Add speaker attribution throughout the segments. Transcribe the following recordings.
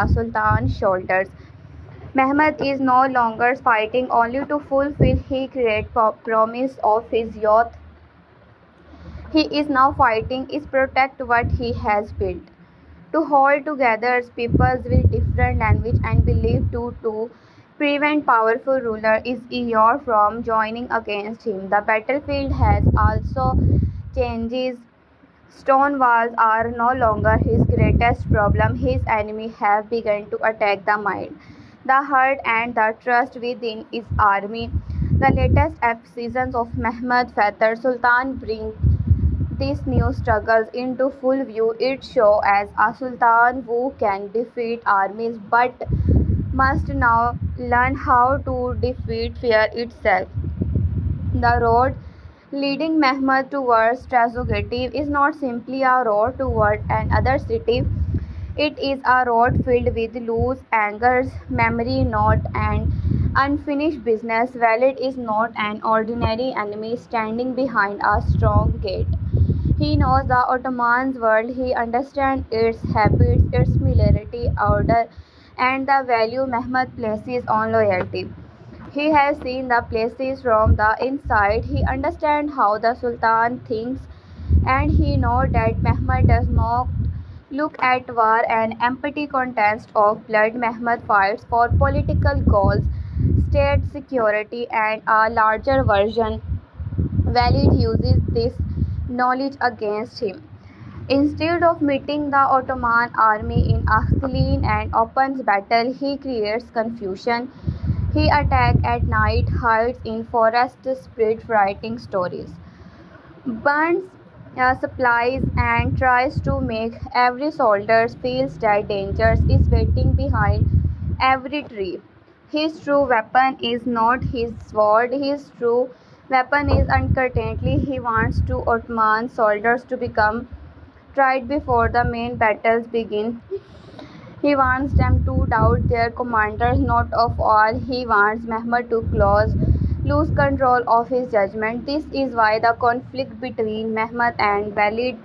Speaker 1: the Sultan's shoulders. Mehmed is no longer fighting only to fulfill his great promise of his youth. He is now fighting is protect what he has built. To hold together peoples with different language and belief to prevent powerful ruler is easier from joining against him. The battlefield has also changes. Stone walls are no longer his greatest problem. His enemies have begun to attack the mind, the heart, and the trust within his army. The latest episodes of Mehmed Fetihler Sultan bring these new struggles into full view. It shows as a sultan who can defeat armies but must now learn how to defeat fear itself. The road leading Mehmed towards Trazogeti is not simply a road toward another city. It is a road filled with loose angers, memory note, and unfinished business. Walid is not an ordinary enemy standing behind a strong gate. He knows the Ottoman world, he understands its habits, its military order, and the value Mehmed places on loyalty. He has seen the places from the inside, he understands how the Sultan thinks, and he knows that Mehmed does not look at war an empty contest of blood. Mehmed fights for political goals, state security, and a larger version. Walid uses this knowledge against him. Instead of meeting the Ottoman army in a clean and open battle, he creates confusion. He attacks at night, hides in forests, spreads frightening stories, burns supplies, and tries to make every soldier feel that danger is waiting behind every tree. His true weapon is not his sword, his true weapon is uncertainty. He wants to Ottoman soldiers to become tried before the main battles begin. He wants them to doubt their commanders. Not of all, he wants Mehmed to lose control of his judgment. This is why the conflict between Mehmed and Walid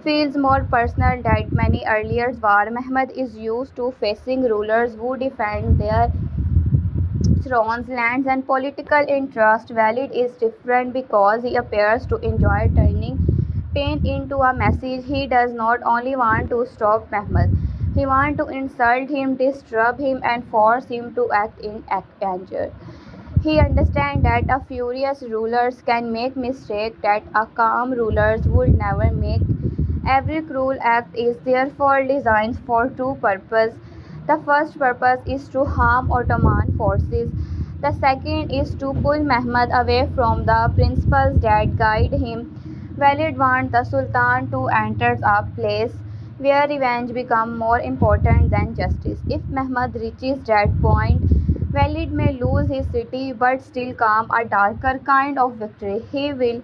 Speaker 1: feels more personal than many earlier wars. Mehmed is used to facing rulers who defend their thrones, lands, and political interests. Walid is different because he appears to enjoy turning pain into a message. He does not only want to stop Mehmed, he wants to insult him, disturb him, and force him to act in anger. He understands that a furious rulers can make mistakes that a calm rulers would never make. Every cruel act is therefore designed for two purposes. The first purpose is to harm Ottoman forces. The second is to pull Mehmed away from the principles that guide him. Walid wants the Sultan to enter a place where revenge becomes more important than justice. If Mehmed reaches that point, Walid may lose his city but still claim a darker kind of victory. He will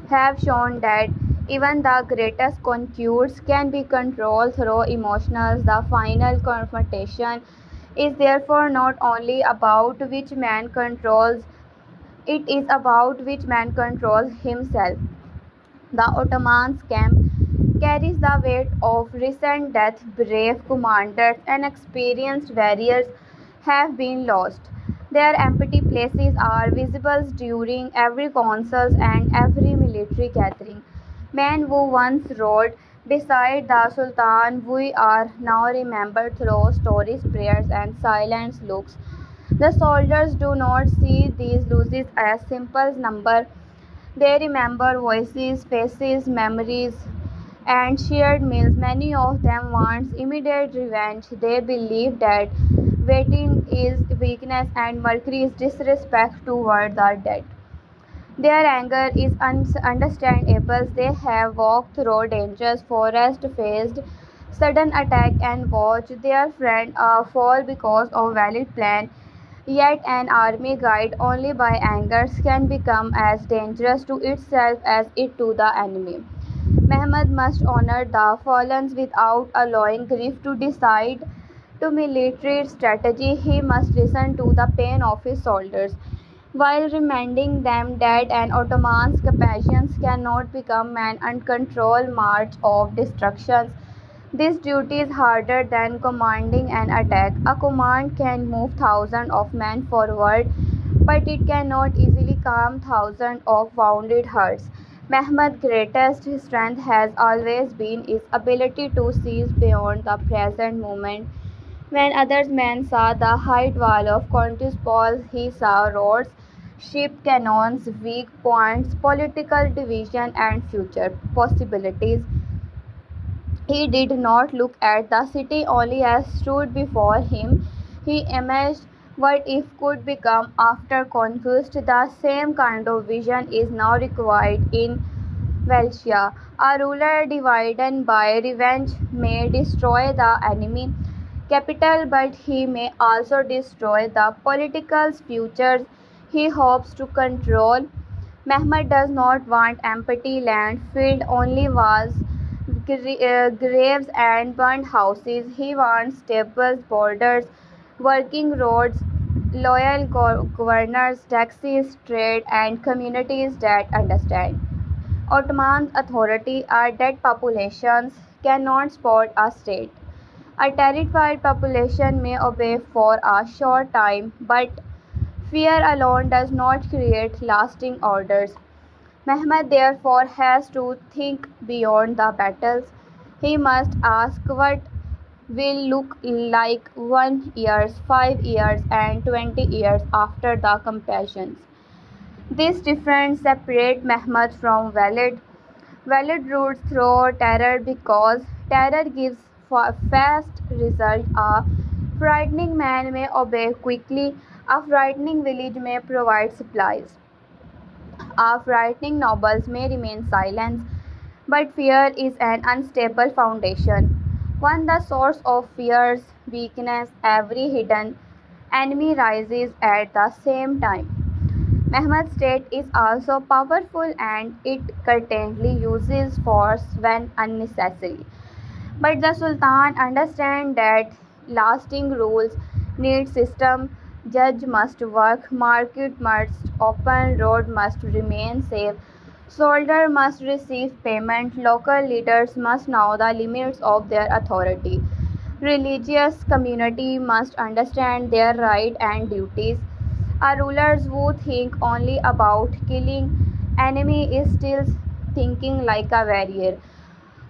Speaker 1: have shown that even the greatest conquests can be controlled through emotions. The final confrontation is therefore not only about which man controls, it is about which man controls himself. The Ottoman camp carries the weight of recent deaths. Brave commanders and experienced warriors have been lost. Their empty places are visible during every council and every military gathering. Men who once rode beside the Sultan we are now remembered through stories, prayers, and silent looks. The soldiers do not see these losses as simple numbers. They remember voices, faces, memories, and shared meals. Many of them want immediate revenge. They believe that waiting is weakness and Mercury is disrespect toward the dead. Their anger is understandable. They have walked through dangerous forests, faced sudden attack, and watched their friend fall because of valid plan. Yet an army guided only by anger can become as dangerous to itself as it to the enemy. Mehmed must honor the fallen without allowing grief to decide to military strategy. He must listen to the pain of his soldiers while reminding them that an Ottoman's capacity cannot become an uncontrolled march of destruction. This duty is harder than commanding an attack. A command can move thousands of men forward, but it cannot easily calm thousands of wounded hearts. Mehmed's greatest strength has always been his ability to see beyond the present moment. When other men saw the high wall of Constantinople, he saw roads, ship cannons, weak points, political division, and future possibilities. He did not look at the city only as stood before him. He imagined what it could become after conquest. The same kind of vision is now required in Welshia. A ruler divided by revenge may destroy the enemy capital, but he may also destroy the political futures he hopes to control. Mehmed does not want empty land filled only walls, graves, and burned houses. He wants stable borders, working roads, loyal governors, taxis, trade, and communities that understand. Ottoman authority are dead populations cannot support a state. A terrified population may obey for a short time, but fear alone does not create lasting orders. Mehmed therefore has to think beyond the battles. He must ask what will look like 1 year, 5 years, and 20 years after the campaigns. This difference separates Mehmed from Walid. Walid roots through terror because terror gives fast results. A frightening man may obey quickly. A frightening village may provide supplies. A frightening nobles may remain silent, but fear is an unstable foundation. When the source of fear's weakness, every hidden enemy rises at the same time. Mehmed's state is also powerful and it currently uses force when unnecessary. But the Sultan understands that lasting rules need system. Judge must work, market must open, road must remain safe, soldier must receive payment, local leaders must know the limits of their authority. Religious community must understand their rights and duties. A rulers who think only about killing enemy is still thinking like a warrior.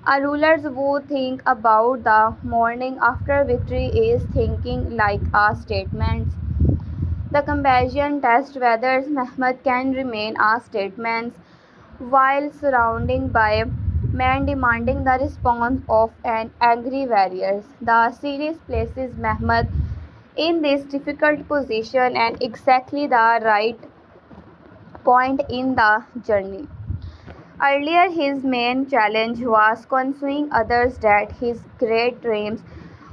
Speaker 1: A ruler who think about the morning after victory is thinking like a statesman. The comparison tests whether Mehmed can remain a statesman while surrounded by men demanding the response of an angry warrior. The series places Mehmed in this difficult position and exactly the right point in the journey. Earlier, his main challenge was convincing others that his great dreams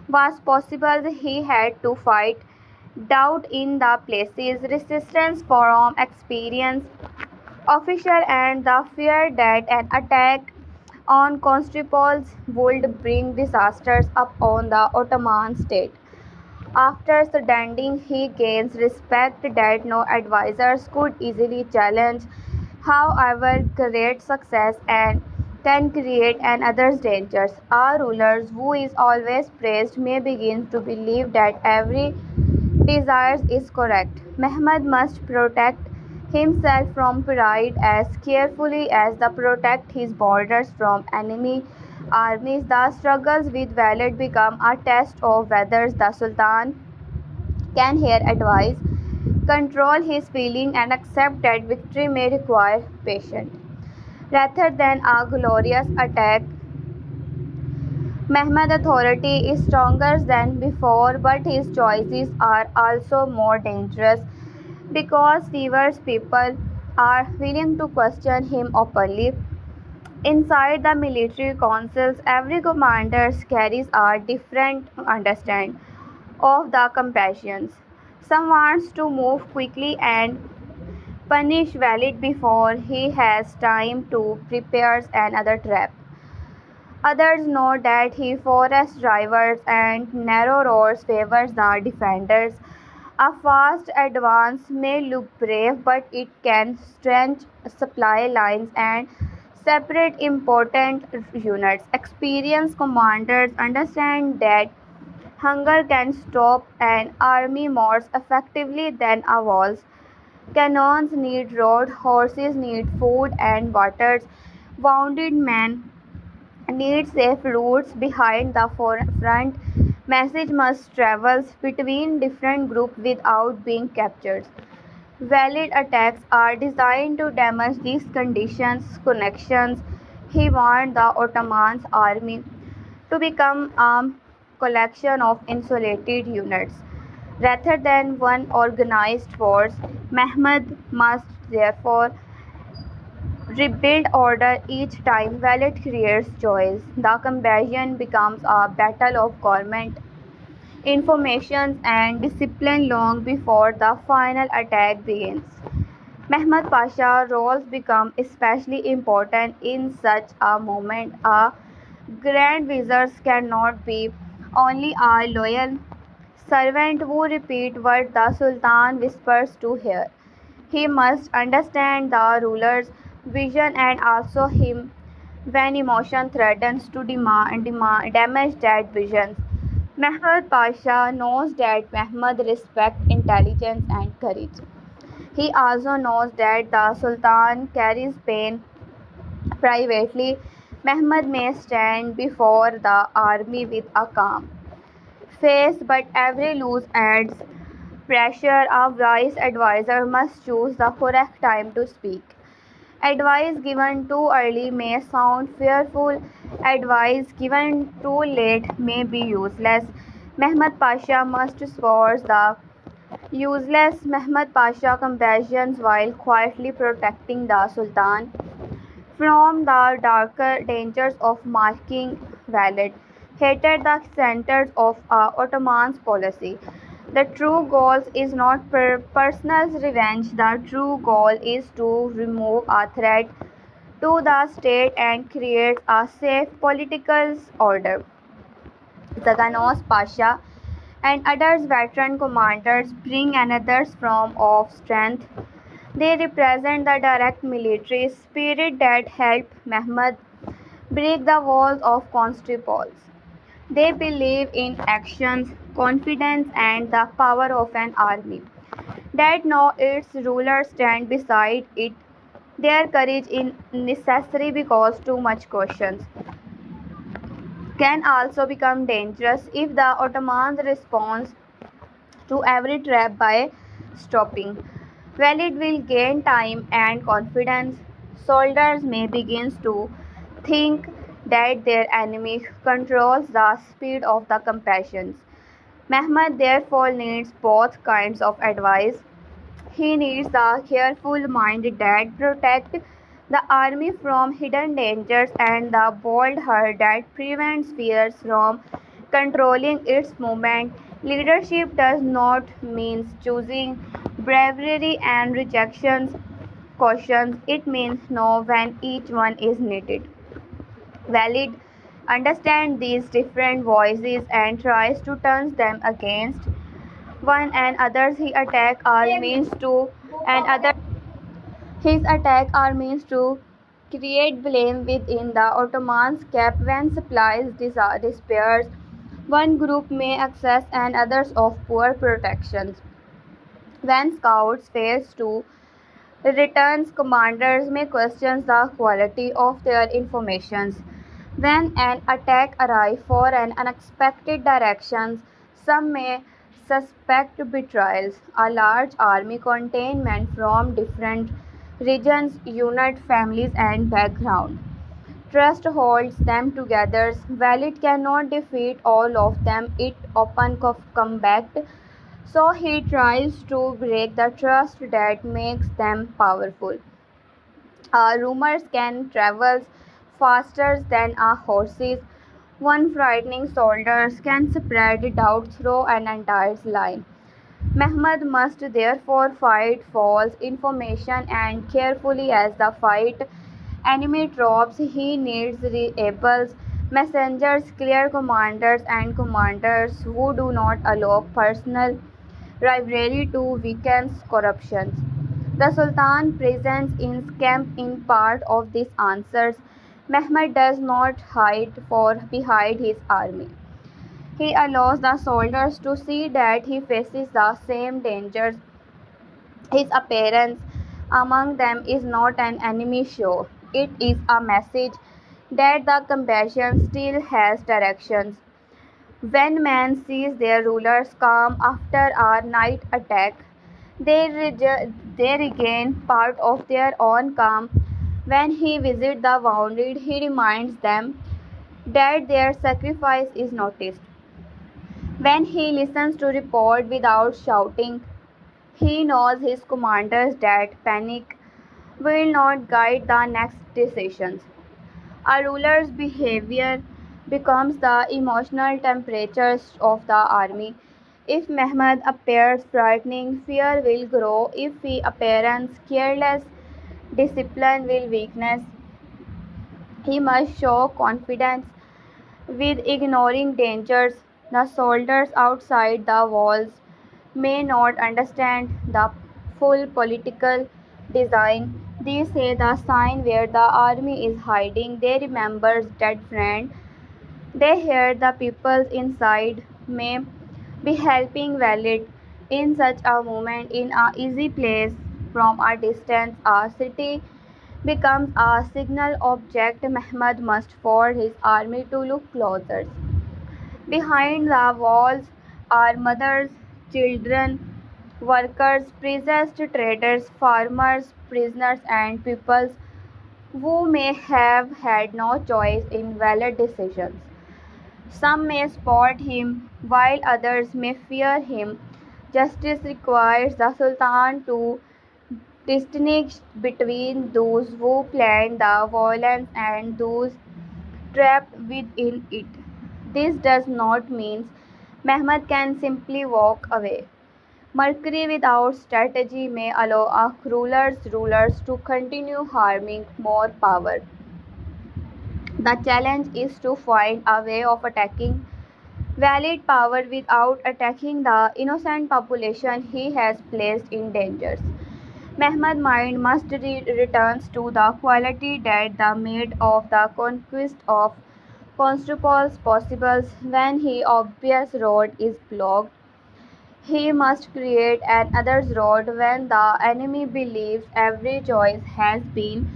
Speaker 1: was possible. He had to fight doubt in the places, resistance from experienced officials, and the fear that an attack on Constantinople would bring disasters upon the Ottoman state. After studying, he gains respect that no advisors could easily challenge. However, great success and can create another's dangers. Our rulers, who is always praised, may begin to believe that every desire is correct. Mehmed must protect himself from pride as carefully as they protect his borders from enemy armies. The struggles with valor become a test of whether the Sultan can hear advice, control his feelings, and accept that victory may require patience. Rather than a glorious attack, Mehmed's authority is stronger than before, but his choices are also more dangerous because fewer people are willing to question him openly. Inside the military councils, every commander carries a different understanding of the compassions. Some wants to move quickly and punish Valid before he has time to prepare another trap. Others know that he forest drivers and narrow roads favors the defenders. A fast advance may look brave, but it can stretch supply lines and separate important units. Experienced commanders understand that hunger can stop an army more effectively than a walls. Cannons need road, horses need food and water. Wounded men need safe routes behind the front. Message must travel between different groups without being captured. Valid attacks are designed to damage these conditions, connections. He warned the Ottoman army to become a collection of insulated units rather than one organized force. Mehmed must therefore rebuild order each time Valid creates choice. The conversion becomes a battle of government, information, and discipline long before the final attack begins. Mehmed Pasha's roles become especially important in such a moment. A grand vizier cannot be only a loyal servant who repeats what the Sultan whispers to hear. He must understand the ruler's vision and also him when emotion threatens to damage that vision. Mehmed Pasha knows that Mehmed respects intelligence and courage. He also knows that the Sultan carries pain privately. Mehmed may stand before the army with a calm face, but every loose adds pressure. A wise advisor must choose the correct time to speak. Advice given too early may sound fearful. Advice given too late may be useless. Mehmed Pasha must force the useless. Mehmed Pasha compassions while quietly protecting the Sultan from the darker dangers of marking valid. Hated the centers of Ottoman's policy. The true goal is not personal revenge. The true goal is to remove a threat to the state and create a safe political order. Zaganos Pasha and others veteran commanders bring another form of strength. They represent the direct military spirit that helped Mehmed break the walls of Constantinople. They believe in actions, confidence, and the power of an army that know its rulers stand beside it. Their courage is necessary because too much caution can also become dangerous if the Ottomans respond to every trap by stopping. While it will gain time and confidence, soldiers may begin to think that their enemy controls the speed of the compassions. Mehmed therefore needs both kinds of advice. He needs the careful mind that protects the army from hidden dangers and the bold heart that prevents fears from controlling its movement. Leadership does not mean choosing bravery and rejections cautions. It means know when each one is needed. Valid understand these different voices and tries to turn them against one and others. He attack are means to and other his attack are means to create blame within the Ottoman's camp when supplies despairs. One group may access and others of poor protections. When scouts fail to return, commanders may question the quality of their information. When an attack arrives for an unexpected direction, some may suspect betrayals. A large army contains men from different regions, unit families, and background. Trust holds them together. Valid cannot defeat all of them. It open combat. So he tries to break the trust that makes them powerful. Rumors can travel faster than a horses. One frightening soldier can spread doubt through an entire line. Mehmed must therefore fight false information and carefully as the fight enemy troops. He needs rebels, messengers, clear commanders, and commanders who do not allow personal rivalry to weaken corruption. The Sultan presents in camp in part of these answers. Mehmed does not hide for behind his army. He allows the soldiers to see that he faces the same dangers. His appearance among them is not an enemy show. It is a message that the compassion still has directions. When men sees their rulers calm after a night attack, they regain part of their own calm. When he visits the wounded, he reminds them that their sacrifice is noticed. When he listens to report without shouting, he knows his commanders that panic will not guide the next decisions. A ruler's behavior becomes the emotional temperature of the army. If Mehmed appears frightening, fear will grow. If he appears careless, discipline will weaken. He must show confidence with ignoring dangers. The soldiers outside the walls may not understand the full political design. They say the sign where the army is hiding. They remember dead friend. They hear the people inside may be helping valid in such a moment in a easy place from a distance. A city becomes a signal object. Mehmed must force his army to look closer. Behind the walls are mothers, children, workers, priests, traders, farmers, prisoners, and peoples who may have had no choice in valid decisions. Some may support him, while others may fear him. Justice requires the Sultan to distinguish between those who planned the violence and those trapped within it. This does not mean Mehmed can simply walk away. Mercury without strategy may allow a rulers to continue harming more power. The challenge is to find a way of attacking valid power without attacking the innocent population he has placed in danger. Mehmed's mind must return to the quality that the made of the conquest of Constantinople possible. When his obvious road is blocked, he must create another road. When the enemy believes every choice has been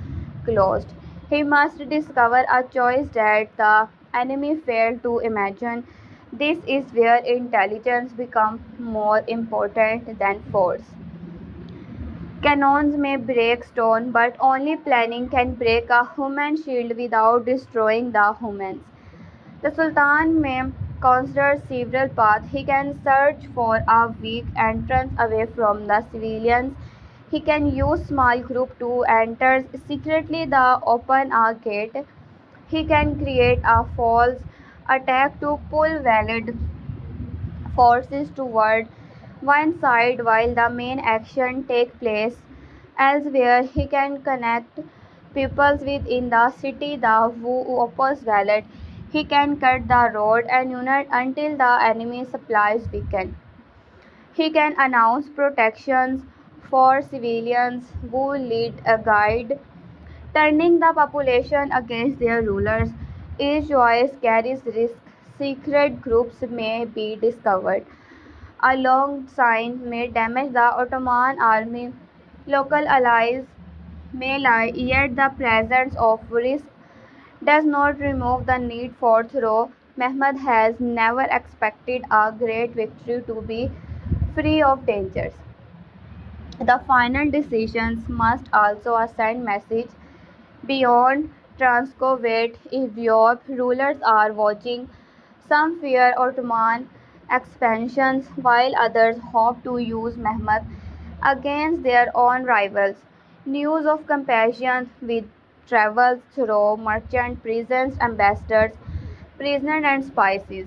Speaker 1: closed, he must discover a choice that the enemy failed to imagine. This is where intelligence becomes more important than force. Cannons may break stone, but only planning can break a human shield without destroying the humans. The Sultan may consider several paths. He can search for a weak entrance away from the civilians. He can use small group to enter secretly the open a gate. He can create a false attack to pull valid forces toward one side while the main action takes place elsewhere. He can connect peoples within the city the who oppose valid. He can cut the road and unite until the enemy supplies weaken. He can announce protections for civilians who lead a guide, turning the population against their rulers. Each choice carries risk. Secret groups may be discovered. A long sign may damage the Ottoman army. Local allies may lie, yet the presence of risk does not remove the need for thorough. Mehmed has never expected a great victory to be free of dangers. The final decisions must also send message beyond Transcovate. If Europe rulers are watching, some fear Ottoman expansions while others hope to use Mehmed against their own rivals. News of compassion with travels through merchant prisons, ambassadors, prisoners and spices.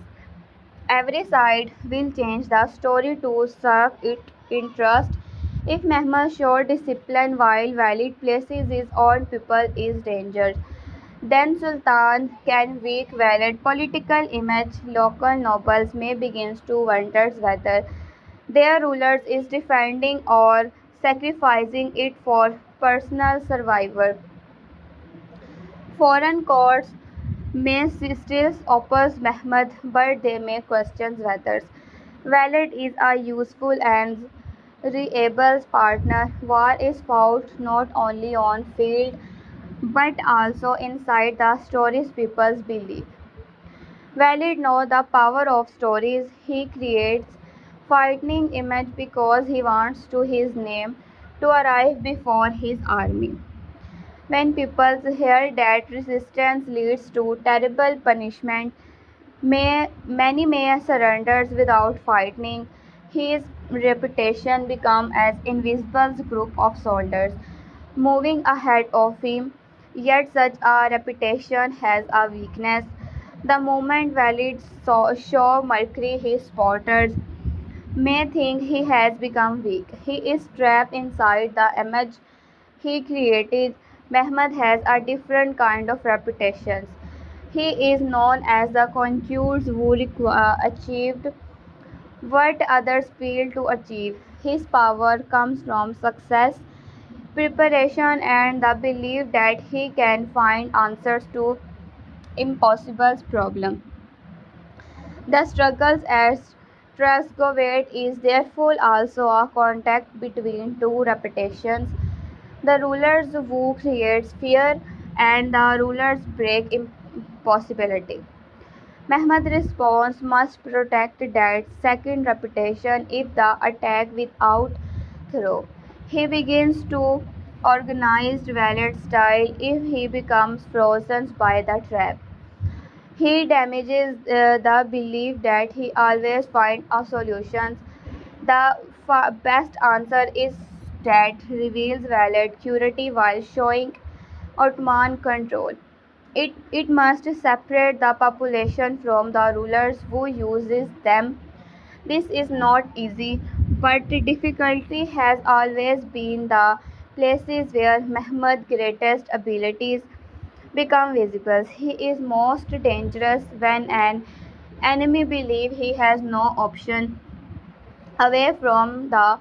Speaker 1: Every side will change the story to serve its interest. If Mehmed showed discipline while valid places his own people is danger, then Sultan can weak valid political image. Local nobles may begin to wonder whether their ruler is defending or sacrificing it for personal survival. Foreign courts may still oppose Mehmed, but they may question whether Walid is a useful and reliable partner. War is fought not only on field but also inside the stories people believe. Walid knows the power of stories. He creates frightening image because he wants to his name to arrive before his army. When people hear that resistance leads to terrible punishment, many may surrender without fighting. His reputation becomes as invisible group of soldiers moving ahead of him. Yet such a reputation has a weakness. The moment Walid show Mercury his supporters may think he has become weak. He is trapped inside the image he created. Mehmed has a different kind of reputation. He is known as the conqueror who achieved what others failed to achieve. His power comes from success, preparation, and the belief that he can find answers to impossible problems. The struggles at Trasgovate is therefore also a contact between two reputations. The rulers who creates fear and the rulers break impossibility. Mehmed's response must protect that second reputation if the attack without through. He begins to organize valid style if he becomes frozen by the trap. He damages the belief that he always finds a solution. The best answer is that reveals valid curity while showing Ottoman control. It must separate the population from the rulers who uses them. This is not easy, but the difficulty has always been the places where Mehmed's greatest abilities become visible. He is most dangerous when an enemy believes he has no option. Away from the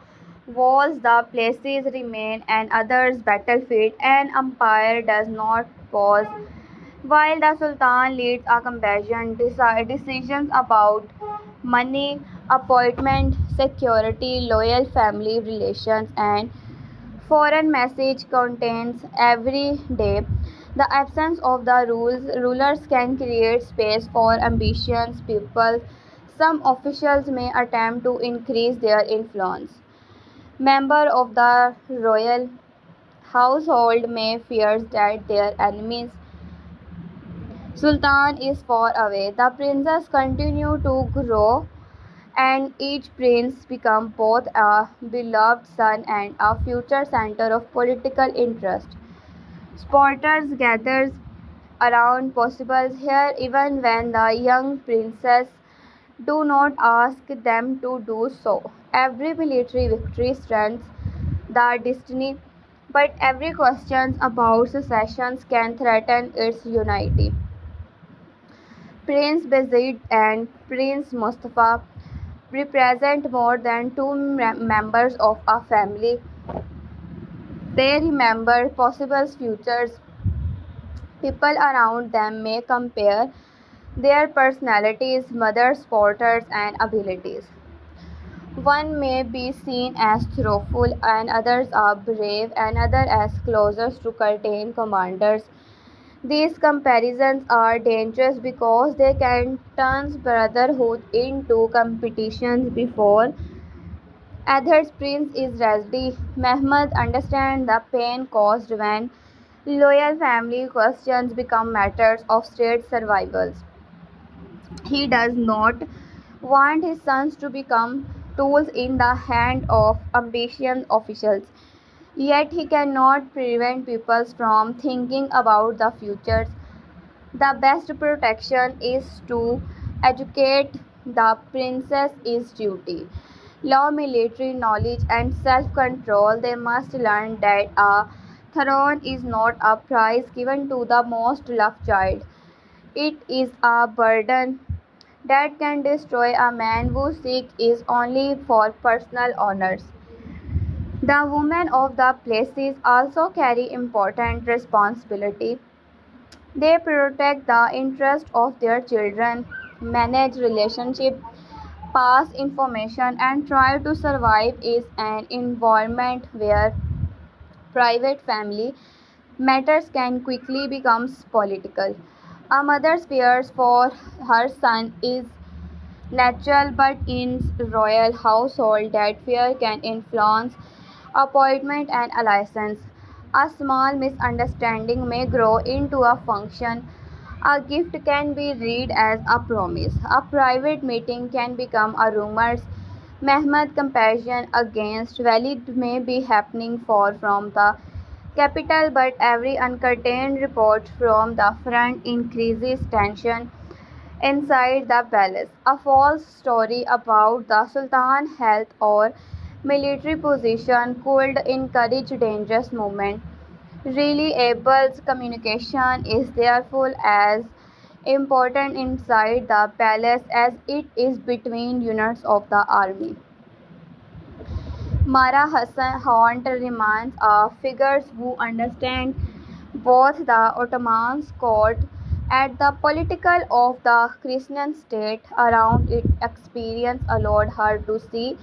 Speaker 1: walls, the places remain an other's battlefield. An empire does not pause while the Sultan leads a campaign. Decisions about money, appointment, security, loyal family relations, and foreign message contains every day. The absence of the rulers can create space for ambitious people. Some officials may attempt to increase their influence. Members of the royal household may fear that their enemies Sultan is far away. The princes continue to grow and each prince becomes both a beloved son and a future center of political interest. Supporters gather around possibles here even when the young princes do not ask them to do so. Every military victory strengthens the destiny, but every question about secession can threaten its unity. Prince Bezid and Prince Mustafa represent more than two members of a family. They remember possible futures. People around them may compare their personalities, mothers, supporters, and abilities. One may be seen as thoughtful, and others are brave, and others as closest to curtain commanders. These comparisons are dangerous because they can turn brotherhood into competitions before Adher's prince is ready. Mehmed understands the pain caused when loyal family questions become matters of state survival. He does not want his sons to become tools in the hand of ambitious officials. Yet he cannot prevent people from thinking about the future. The best protection is to educate the princess is duty. Law, military knowledge, and self control. They must learn that a throne is not a prize given to the most loved child. It is a burden that can destroy a man who seeks is only for personal honors. The women of the places also carry important responsibility. They protect the interest of their children, manage relationships, pass information, and try to survive in an environment where private family matters can quickly become political. A mother's fears for her son is natural, but in royal household that fear can influence appointment and alliance. A small misunderstanding may grow into a function. A gift can be read as a promise. A private meeting can become a rumor. Mehmed compassion against valid may be happening far from the capital, but every uncurtained report from the front increases tension inside the palace. A false story about the Sultan's health or military position could encourage dangerous movement. Reliable communication is therefore as important inside the palace as it is between units of the army. Mara Hassan Hunt remains a figure who understands both the Ottoman court and the political of the Christian state around its experience allowed her to see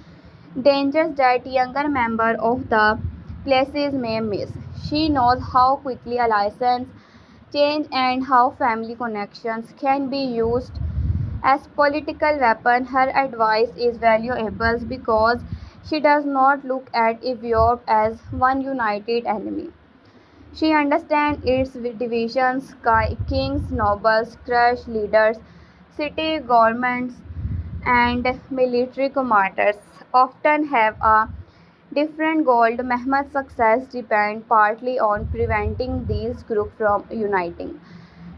Speaker 1: dangers that younger members of the places may miss. She knows how quickly alliances change and how family connections can be used as political weapon. Her advice is valuable because she does not look at Europe as one united enemy. She understands its divisions, kings, nobles, crush leaders, city governments, and military commanders often have a different goal. Mehmed's success depends partly on preventing these groups from uniting.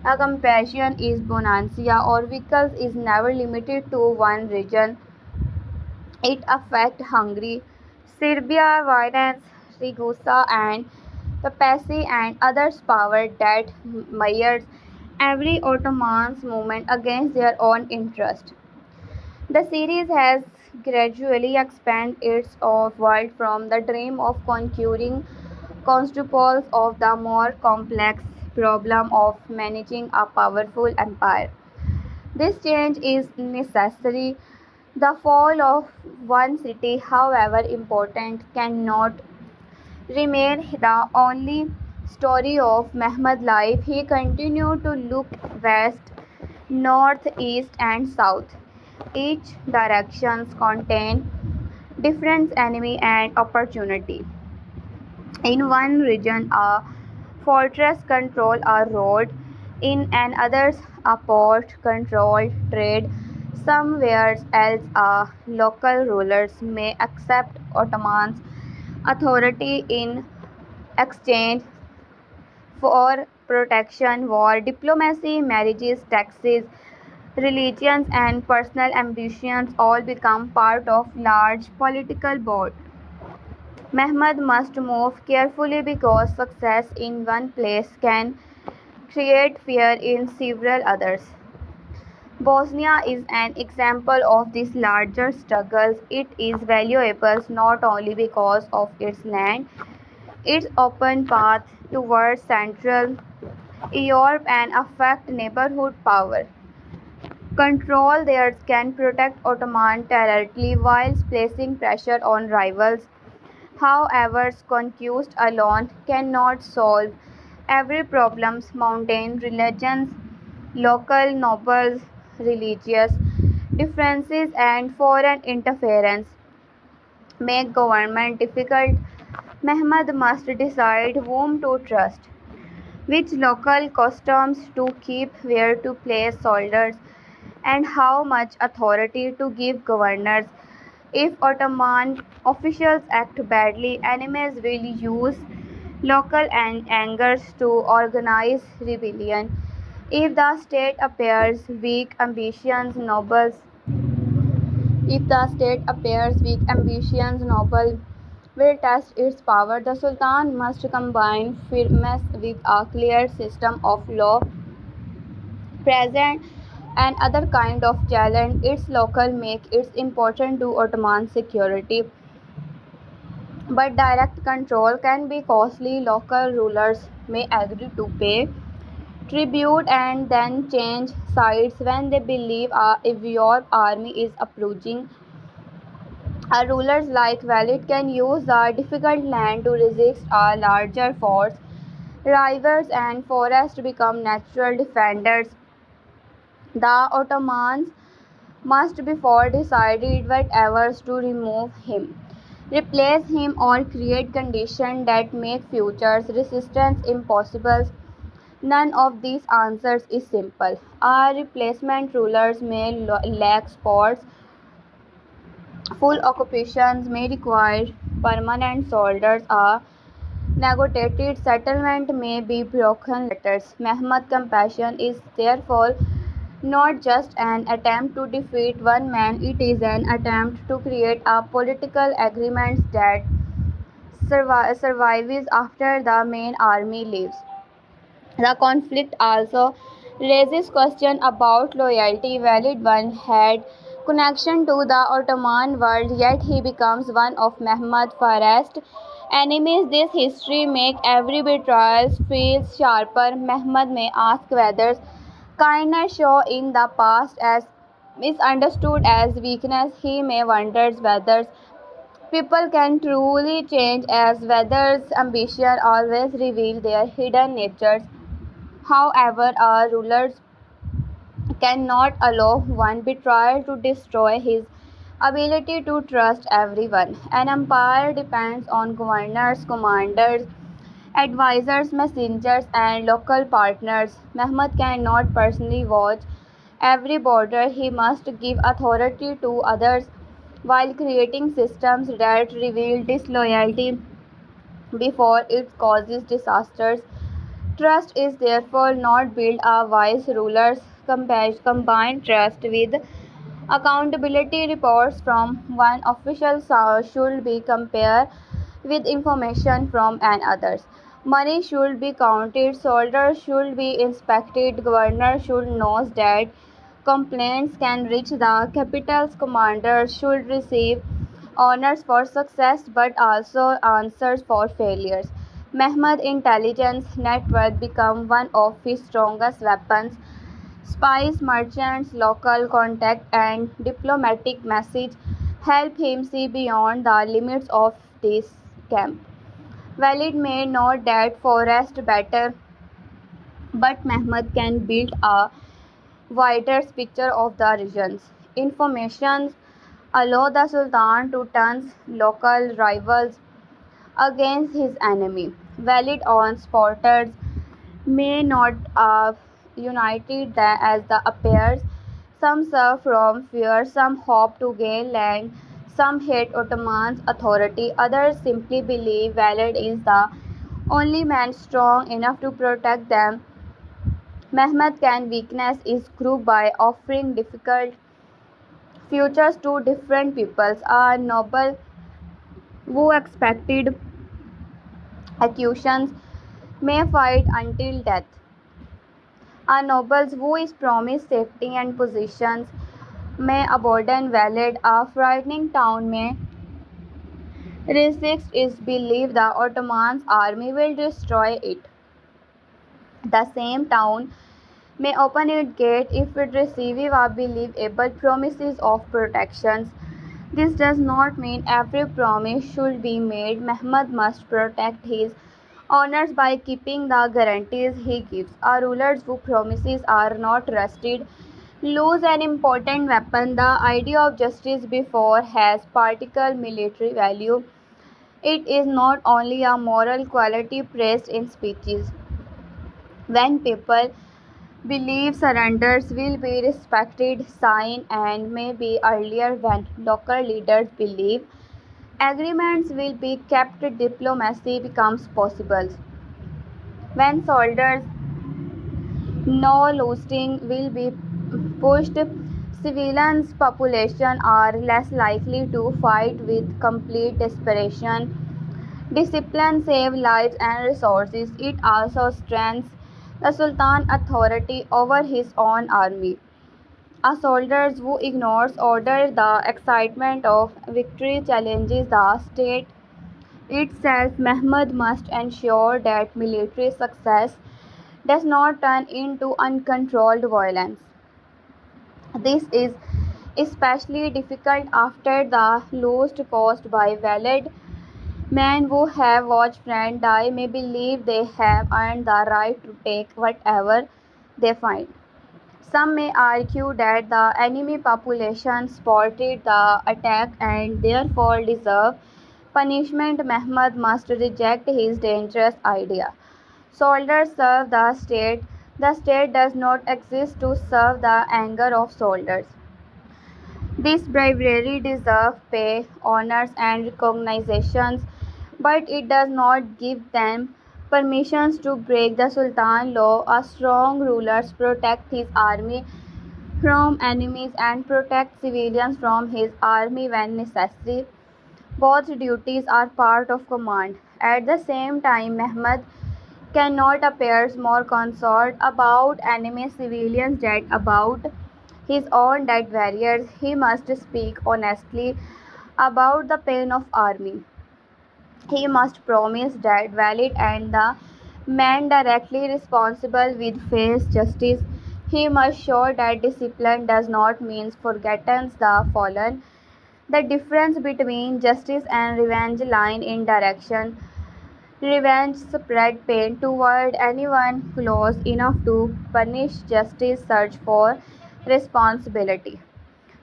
Speaker 1: A compassion is bonanza or vehicles is never limited to one region. It affects Hungary, Serbia, violence, Ragusa, and Papacy and others power that measures every Ottoman's movement against their own interest. The series has gradually expanded its world from the dream of conquering Constantinople of the more complex problem of managing a powerful empire. This change is necessary. The fall of one city, however important, cannot remain the only story of Mehmed's life. He continued to look west, north, east, and south. Each direction contained different enemy and opportunity. In one region, a fortress controlled a road; in another, a port controlled trade. Somewhere else, local rulers may accept Ottoman authority in exchange for protection. War, diplomacy, marriages, taxes, religions, and personal ambitions all become part of large political board. Mehmed must move carefully because success in one place can create fear in several others. Bosnia is an example of this larger struggle. It is valuable not only because of its land, its open path towards Central Europe and affect neighborhood power. Control there can protect Ottoman territory while placing pressure on rivals. However, conquest alone cannot solve every problem. Mountain religions, local nobles, religious differences, and foreign interference make government difficult. Mehmed must decide whom to trust, which local customs to keep, where to place soldiers, and how much authority to give governors. If Ottoman officials act badly, enemies will use local angers to organize rebellion. If the state appears weak, noble will test its power. The Sultan must combine firmness with a clear system of law present and other kind of challenge its local make its important to Ottoman security. But direct control can be costly. Local rulers may agree to pay tribute and then change sides when they believe if your army is approaching. Rulers like Walid can use the difficult land to resist a larger force. Rivers and forests become natural defenders. The Ottomans must before decided whatever to remove him, replace him, or create conditions that make future resistance impossible. None of these answers is simple. Our replacement rulers may lack sports, full occupations may require permanent soldiers, a negotiated settlement may be broken letters. Mehmet compassion is therefore not just an attempt to defeat one man, it is an attempt to create a political agreement that survives after the main army leaves. The conflict also raises questions about loyalty. Valid one had connection to the Ottoman world, yet he becomes one of Mehmed's first enemies. This history makes every betrayal feel sharper. Mehmed may ask whether kindness shown in the past as misunderstood as weakness. He may wonder whether people can truly change as whether ambition always reveal their hidden natures. However, our rulers cannot allow one betrayal to destroy his ability to trust everyone. An empire depends on governors, commanders, advisors, messengers, and local partners. Mehmed cannot personally watch every border, he must give authority to others while creating systems that reveal disloyalty before it causes disasters. Trust is therefore not built a wise rulers combine trust with accountability. Reports from one official source should be compared with information from another. Money should be counted, soldiers should be inspected, governor should know that complaints can reach the capital's commanders should receive honors for success but also answers for failures. Mehmed intelligence network become one of his strongest weapons. Spies, merchants, local contact, and diplomatic message help him see beyond the limits of this camp. Walid may know that forest better, but Mehmed can build a wider picture of the regions. Information allow the Sultan to turn local rivals against his enemy. Valid on supporters may not united as the appears. Some serve from fear, some hope to gain land, some hate Ottoman's authority, others simply believe Valid is the only man strong enough to protect them. Mehmed can weakness is group by offering difficult futures to different peoples. A noble who expected accusations may fight until death. A noble who is promised safety and positions may abandon Valid. A frightening town may resist is believed the Ottoman army will destroy it. The same town may open its gate if it receives a believable promises of protections. This does not mean every promise should be made. Mehmed must protect his honors by keeping the guarantees he gives. Our rulers who promises are not trusted lose an important weapon. The idea of justice before has particular military value. It is not only a moral quality praised in speeches. When people believe surrenders will be respected, signed, and may be earlier when local leaders believe agreements will be kept, diplomacy becomes possible. When soldiers know losing will be pushed, civilians' population are less likely to fight with complete desperation. Discipline saves lives and resources. It also strengthens the Sultan's authority over his own army. A soldier who ignores order, the excitement of victory challenges the state itself, Mehmed must ensure that military success does not turn into uncontrolled violence. This is especially difficult after the loss caused by valid men who have watched friends die may believe they have earned the right to take whatever they find. Some may argue that the enemy population supported the attack and therefore deserve punishment. Mehmed must reject his dangerous idea. Soldiers serve the state. The state does not exist to serve the anger of soldiers. This bravery deserves pay, honors, and recognitions, but it does not give them permissions to break the Sultan law. A strong ruler protects his army from enemies and protects civilians from his army when necessary. Both duties are part of command. At the same time, Mehmed cannot appear more concerned about enemy civilians than about his own dead warriors. He must speak honestly about the pain of army. He must promise that valid and the men directly responsible will face justice. He must show that discipline does not mean forgetting the fallen. The difference between justice and revenge lies in direction. Revenge spread pain toward anyone close enough to punish. Justice search for responsibility.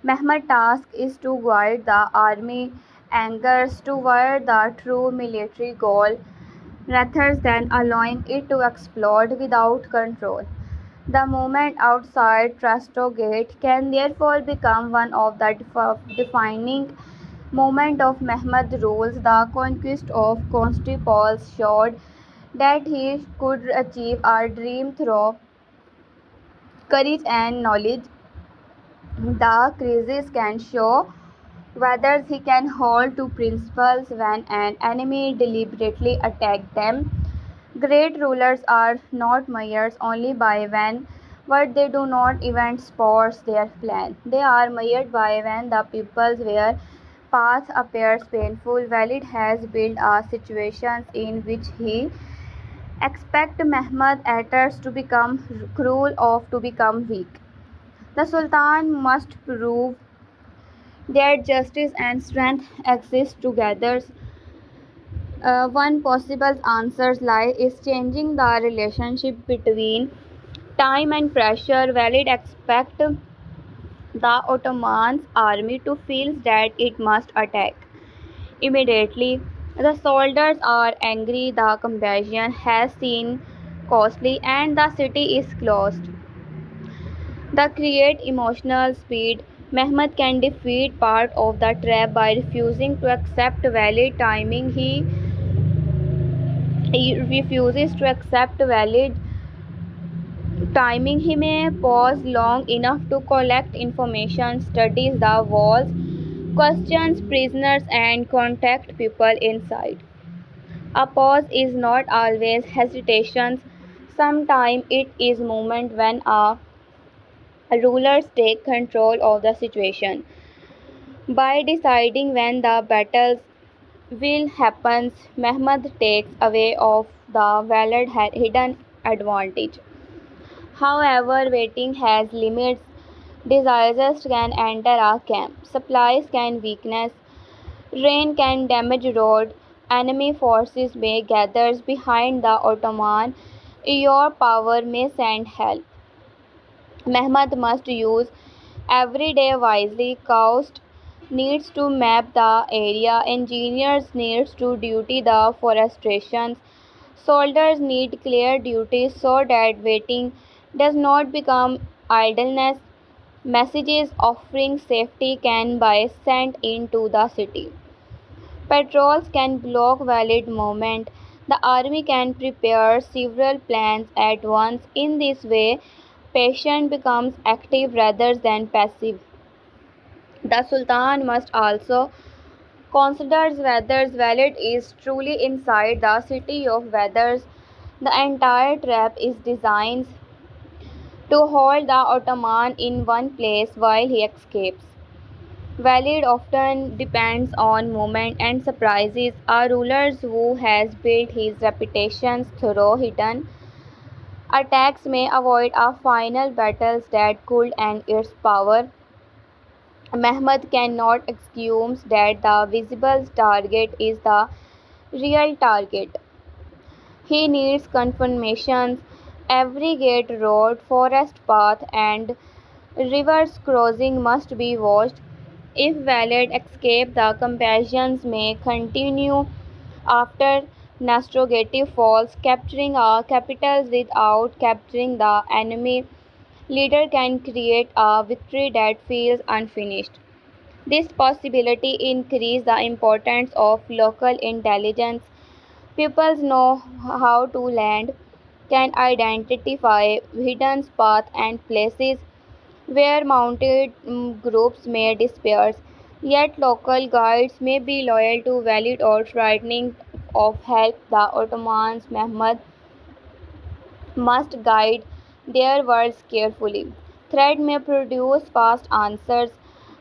Speaker 1: Mehmed's task is to guide the army angers toward the true military goal rather than allowing it to explode without control. The movement outside Trasto Gate can therefore become one of the defining moments of Mehmed's rule. The conquest of Constantinople showed that he could achieve a dream through courage and knowledge. The crisis can show whether he can hold to principles when an enemy deliberately attacks them. Great rulers are not measured only by when what they do not even support their plan. They are measured by when the people's where path appears painful. Walid has built a situation in which he expects Mehmed actors to become cruel or to become weak. The Sultan must prove that justice and strength exist together. One possible answer is changing the relationship between time and pressure. Valid expect the Ottoman army to feel that it must attack immediately. The soldiers are angry, the invasion has been costly, and the city is closed. The create emotional speed. Mehmed can defeat part of the trap by refusing to accept valid timing. He refuses to accept valid timing. He may pause long enough to collect information, studies the walls, questions prisoners, and contact people inside. A pause is not always hesitation. Sometimes it is moment when a rulers take control of the situation. By deciding when the battles will happen, Mehmed takes away of the valid hidden advantage. However, waiting has limits. Disasters can enter a camp. Supplies can weakness. Rain can damage road. Enemy forces may gather behind the Ottoman. Your power may send help. Mehmed must use every day wisely. Coast needs to map the area. Engineers needs to duty the forestrations. Soldiers need clear duties so that waiting does not become idleness. Messages offering safety can be sent into the city. Patrols can block valid movement. The army can prepare several plans at once. In this way, patient becomes active rather than passive. The Sultan must also consider whether Valid is truly inside the city of whether the entire trap is designed to hold the Ottoman in one place while he escapes. Valid often depends on moment and surprises. A ruler who has built his reputation through hidden attacks may avoid a final battle that could end its power. Mehmed cannot assume that the visible target is the real target. He needs confirmations. Every gate, road, forest path, and rivers crossing must be watched. If valid escape, the companions may continue after Nastrogative falls, capturing a capital without capturing the enemy. Leader can create a victory that feels unfinished. This possibility increases the importance of local intelligence. People know how to land, can identify hidden paths and places where mounted groups may disperse. Yet local guides may be loyal to valid or frightening of help. The Ottomans Mehmed must guide their words carefully. Threat may produce fast answers,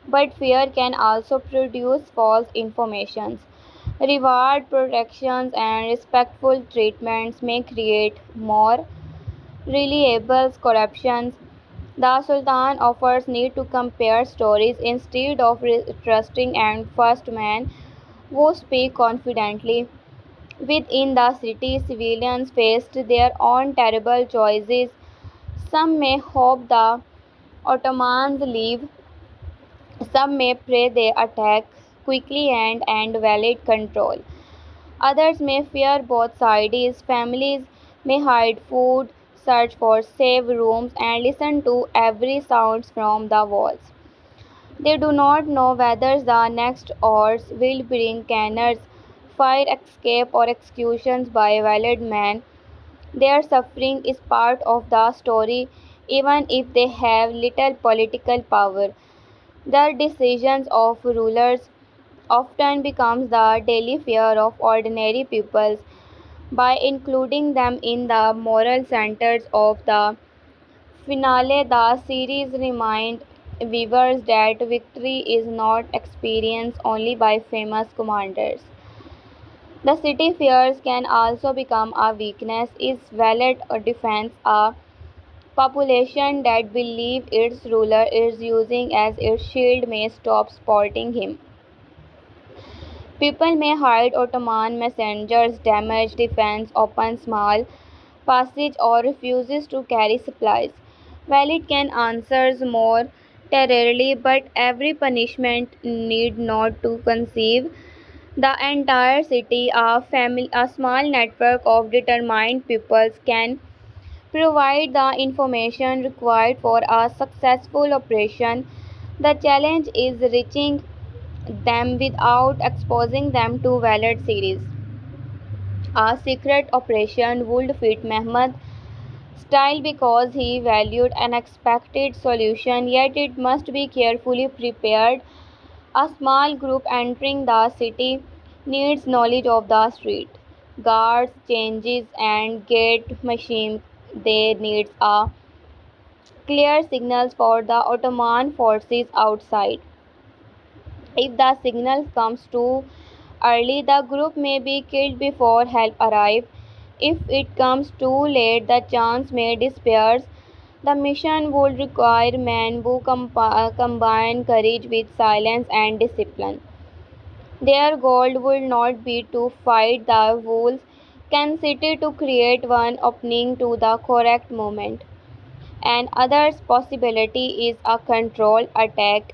Speaker 1: but fear can also produce false information. Reward, protections, and respectful treatments may create more reliable corruptions. The Sultan offers need to compare stories instead of trusting and first men who speak confidently. Within the city, civilians faced their own terrible choices. Some may hope the Ottomans leave, some may pray they attack quickly and valid control. Others may fear both sides. Families may hide food, search for safe rooms, and listen to every sound from the walls. They do not know whether the next hours will bring cannons, fire escape, or executions by violent men. Their suffering is part of the story, even if they have little political power. The decisions of rulers often becomes the daily fear of ordinary peoples. By including them in the moral centers of the finale, the series reminds viewers that victory is not experienced only by famous commanders. The city fears can also become a weakness. Is valid or defense a population that believe its ruler is using as its shield may stop supporting him. People may hide Ottoman messengers, damage defense, open small passage, or refuses to carry supplies. While it can answer more terribly, but every punishment need not to conceive the entire city. A small network of determined peoples can provide the information required for a successful operation. The challenge is reaching them without exposing them to valid series. A secret operation would fit Mehmed style because he valued an expected solution, yet it must be carefully prepared. A small group entering the city needs knowledge of the street, guards, changes, and gate machine. They need a clear signals for the Ottoman forces outside. If the signal comes too early, the group may be killed before help arrives. If it comes too late, the chance may disappear. The mission would require men who combine courage with silence and discipline. Their goal would not be to fight the wolves, can city to create one opening to the correct moment. And other possibility is a controlled attack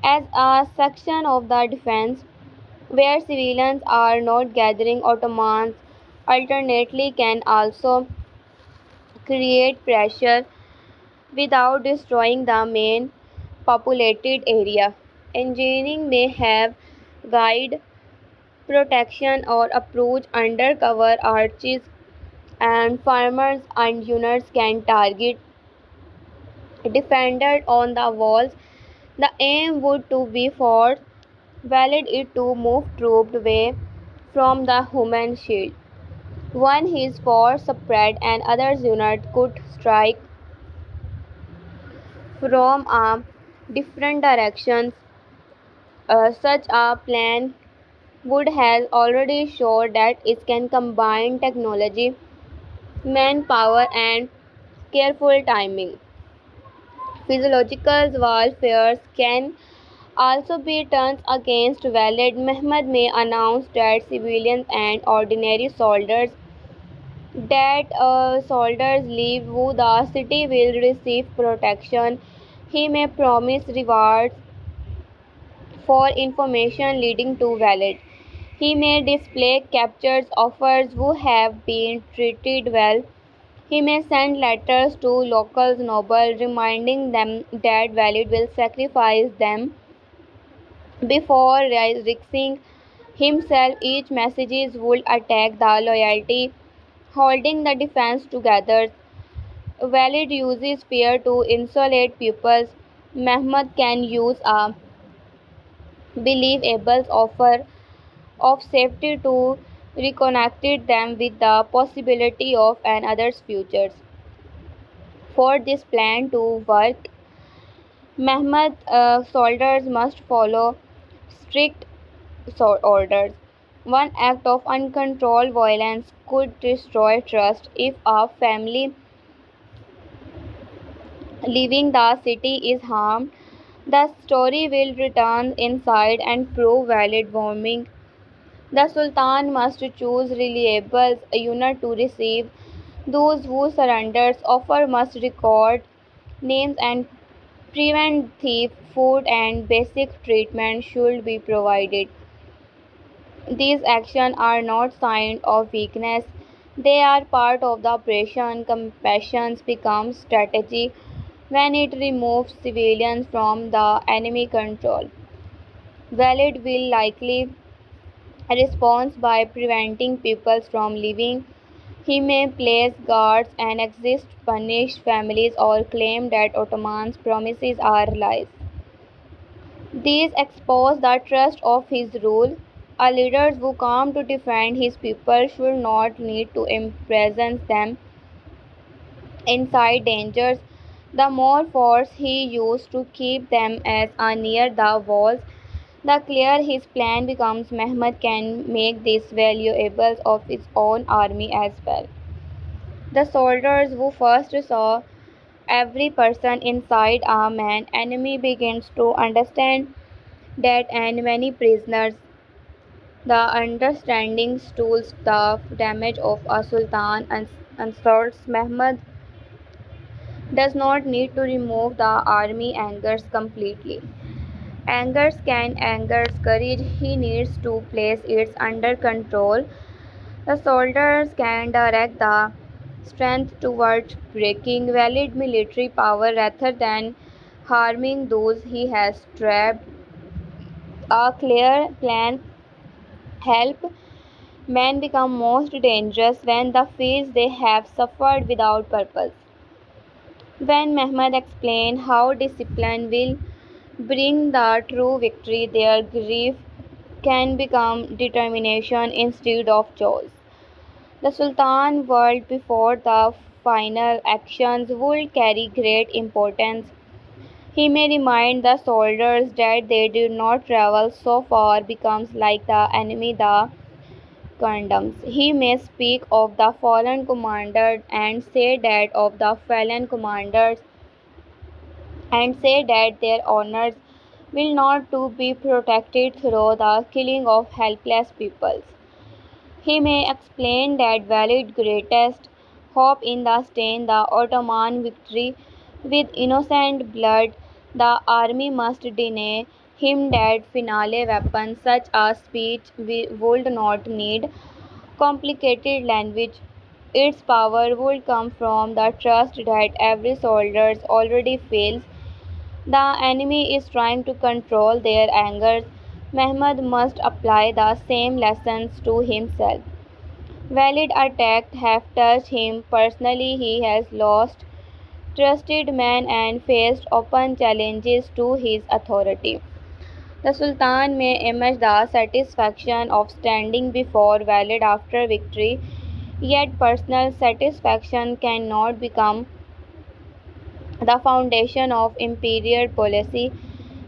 Speaker 1: as a section of the defense where civilians are not gathering. Ottomans alternately can also create pressure without destroying the main populated area. Engineering may have guide protection or approach undercover arches, and farmers and units can target defenders on the walls. The aim would to be force valid it to move troops away from the human shield. One his force spread and others unit could strike from different directions. Such a plan would has already shown that it can combine technology, manpower, and careful timing. Physiological warfare can also be turned against valid. Mehmed may announce that civilians and ordinary soldiers leave who the city will receive protection. He may promise rewards for information leading to valid. He may display captured offers who have been treated well. He may send letters to local nobles reminding them that Valid will sacrifice them before risking himself. Each message would attack the loyalty, holding the defense together. Valid uses fear to insulate pupils. Mehmed can use a believable offer of safety to reconnect them with the possibility of another's futures. For this plan to work, Mehmed soldiers must follow strict orders. One act of uncontrolled violence could destroy trust. If a family leaving the city is harmed, the story will return inside and prove valid warming. The Sultan must choose reliable unit to receive those who surrenders. Offer must record names and prevent theft. Food and basic treatment should be provided. These actions are not signs of weakness, they are part of the operation. Compassion becomes strategy when it removes civilians from the enemy control. Valid will likely respond by preventing people from leaving. He may place guards and exist punish families or claim that Ottoman's promises are lies. These expose the trust of his rule. A leader who comes to defend his people should not need to imprison them inside dangers. The more force he used to keep them as near the walls, the clearer his plan becomes. Mehmed can make these valuables of his own army as well. The soldiers who first saw every person inside a man enemy begins to understand that and many prisoners. The understanding stools the damage of a sultan and insults. Mehmed does not need to remove the army angers completely. Angers can angers courage. He needs to place it under control. The soldiers can direct the strength towards breaking valid military power rather than harming those he has trapped. A clear plan help men become most dangerous when they feel they have suffered without purpose. When Mehmed explained how discipline will bring the true victory, their grief can become determination instead of choice. The Sultan world before the final actions would carry great importance. He may remind the soldiers that they did not travel so far becomes like the enemy the condemns. He may speak of the fallen commander and say that of the fallen commanders and say that their honors will not to be protected through the killing of helpless peoples. He may explain that valid greatest hope in the stain the Ottoman victory with innocent blood. The army must deny him that finale weapon. Such a speech would not need complicated language. Its power would come from the trust that every soldier already feels. The enemy is trying to control their anger. Mehmed must apply the same lessons to himself. Valid attacks have touched him personally. He has lost trusted men and faced open challenges to his authority. The Sultan may imagine the satisfaction of standing before Valid after victory, yet personal satisfaction cannot become the foundation of imperial policy.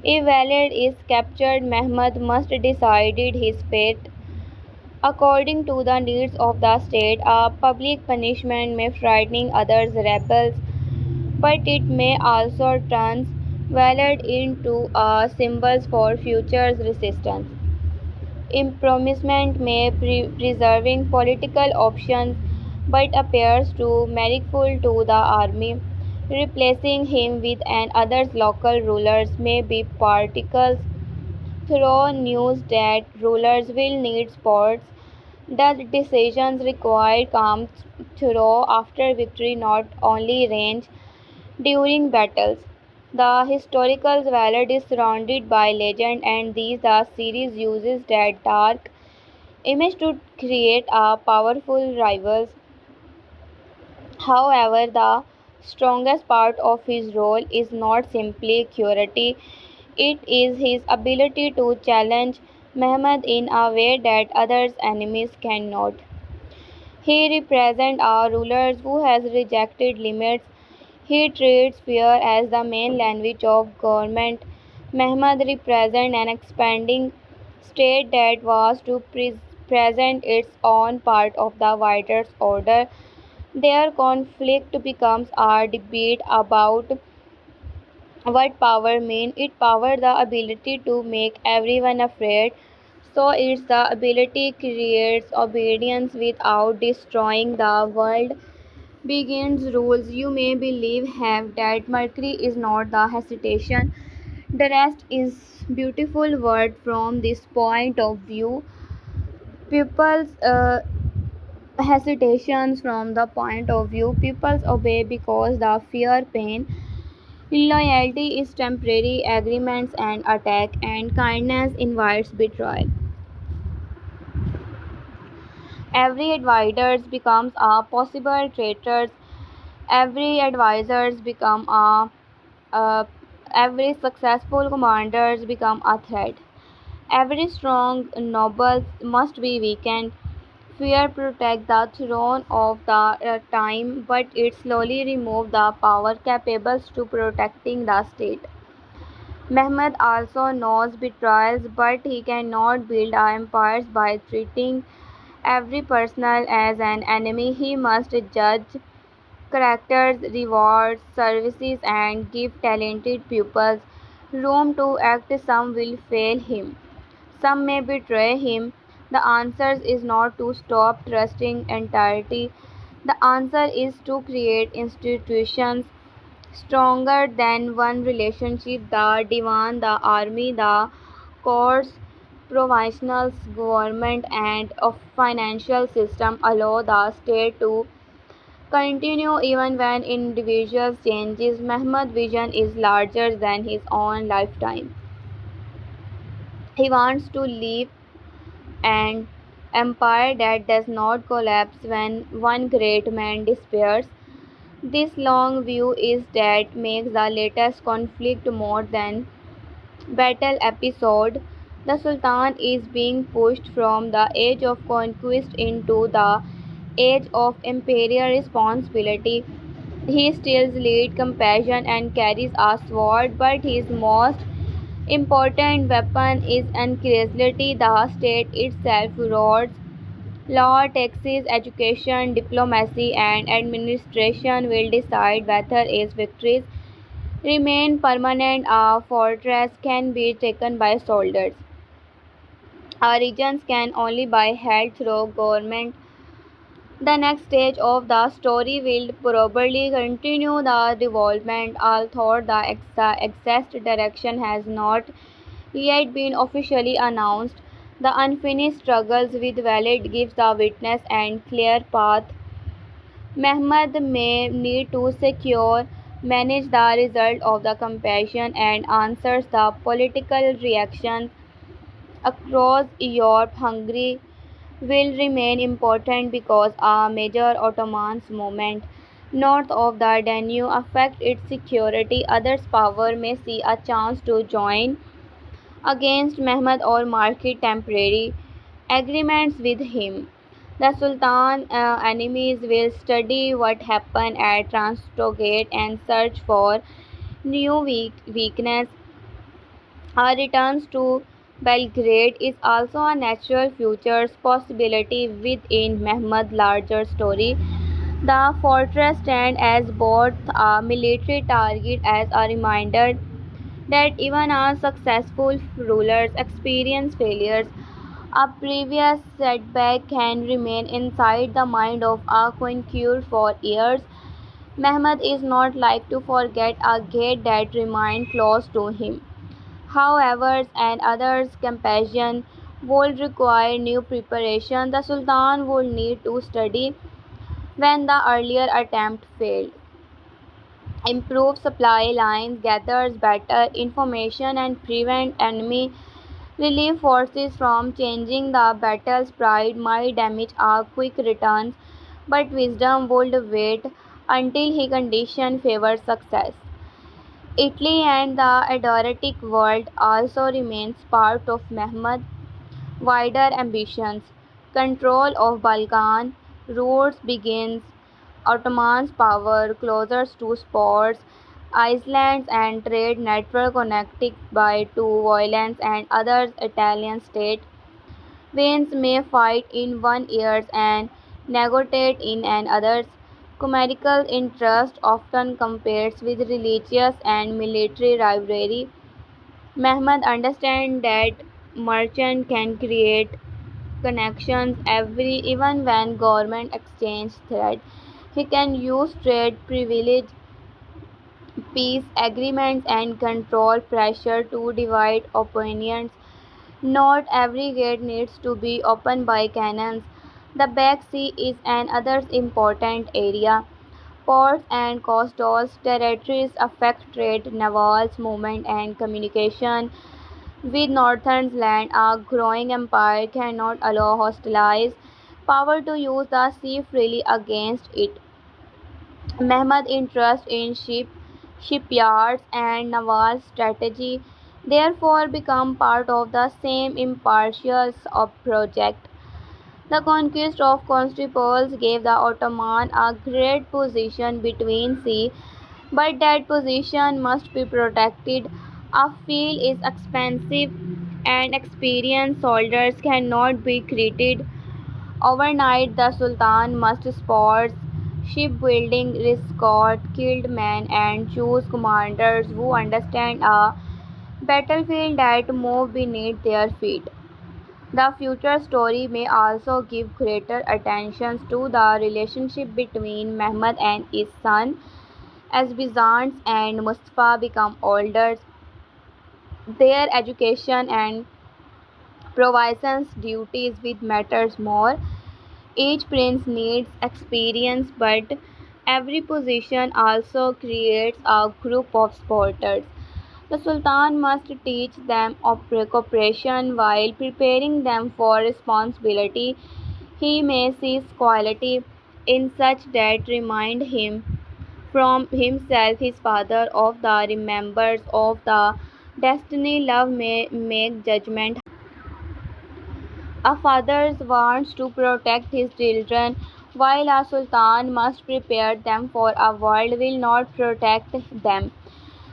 Speaker 1: If Walid is captured, Mehmed must decide his fate according to the needs of the state. A public punishment may frighten others rebels, but it may also turn Walid into a symbol for future resistance. Imprisontment may preserving political options, but appears too meaningful to the army. Replacing him with an others local rulers may be particles through news that rulers will need sports. The decisions required come through after victory, not only range during battles. The historical ballad is surrounded by legend, and these the series uses that dark image to create a powerful rivals. However, the strongest part of his role is not simply security, it is his ability to challenge Mehmed in a way that others enemies cannot. He represents a ruler who has rejected limits. He treats fear as the main language of government. Mehmed represents an expanding state that was to present its own part of the wider order. Their conflict becomes a debate about what power means. It power the ability to make everyone afraid. So it's the ability creates obedience without destroying the world. Begins rules you may believe have that Mercury is not the hesitation. The rest is beautiful word from this point of view. People's hesitations from the point of view. People obey because the fear pain. Loyalty is temporary agreements and attack, and kindness invites betrayal. Every advisor becomes a possible traitor. Every advisors become a every successful commanders become a threat. Every strong noble must be weakened. Fear protects the throne of the time, but it slowly removes the power capable to protecting the state. Mehmed also knows betrayals, but he cannot build empires by treating every person as an enemy. He must judge characters, reward services, and give talented pupils room to act. Some will fail him, some may betray him. The answer is not to stop trusting entirety. The answer is to create institutions stronger than one relationship. The divan, the army, the courts, provincial government, and a financial system allow the state to continue even when individuals changes. Mehmed's vision is larger than his own lifetime. He wants to leave an empire that does not collapse when one great man despairs. This long view is that makes the latest conflict more than battle episode. The Sultan is being pushed from the age of conquest into the age of imperial responsibility. He still leads compassion and carries a sword, but his most important weapon is incredulity. The state itself roars. Law, taxes, education, diplomacy, and administration will decide whether its victories remain permanent. A fortress can be taken by soldiers. Our regions can only be held through government. The next stage of the story will probably continue the development, although the exact direction has not yet been officially announced. The unfinished struggles with Walid gives the witness and clear path. Mehmed may need to secure, manage the result of the campaign and answers the political reactions across Europe. Hungary will remain important because a major Ottoman movement north of the Danube affects its security. Others' power may see a chance to join against Mehmed or market temporary agreements with him. The Sultan enemies will study what happened at Transtogate and search for new weakness. A return to Belgrade is also a natural future possibility within Mehmed's larger story. The fortress stands as both a military target as a reminder that even unsuccessful rulers experience failures. A previous setback can remain inside the mind of a conqueror for years. Mehmed is not like to forget a gate that remained close to him. However, and others' compassion would require new preparation. The Sultan would need to study when the earlier attempt failed, improve supply lines, gather better information, and prevent enemy relief forces from changing. The battle's pride might damage our quick returns, but wisdom would wait until he condition favors success. Italy and the Adriatic world also remains part of Mehmed's wider ambitions. Control of Balkan routes begins Ottoman's power closer to sports, islands and trade network connected by to violence and other Italian states. Veins may fight in one ear and negotiate in another. Commercial interest often compares with religious and military rivalry. Mehmed understands that merchants can create connections even when government exchange threat. He can use trade privilege, peace agreements and control pressure to divide opinions. Not every gate needs to be opened by cannons. The Black Sea is another important area. Ports and coastal territories affect trade, naval movement, and communication. With northern land, a growing empire cannot allow hostile power to use the sea freely against it. Mehmed's interest in shipyards and naval strategy therefore become part of the same impartial project. The conquest of Constantinople gave the Ottoman a great position between sea, but that position must be protected. A field is expensive and experienced soldiers cannot be created overnight. The Sultan must spot shipbuilding risks, skilled men, and choose commanders who understand a battlefield that move beneath their feet. The future story may also give greater attention to the relationship between Mehmed and his son. As Byzance and Mustafa become older, their education and provisions duties with matters more. Each prince needs experience, but every position also creates a group of supporters. The Sultan must teach them cooperation while preparing them for responsibility. He may seize quality in such that remind him from himself, his father, of the remembers of the destiny. Love may make judgment. A father wants to protect his children, while a sultan must prepare them for a world will not protect them.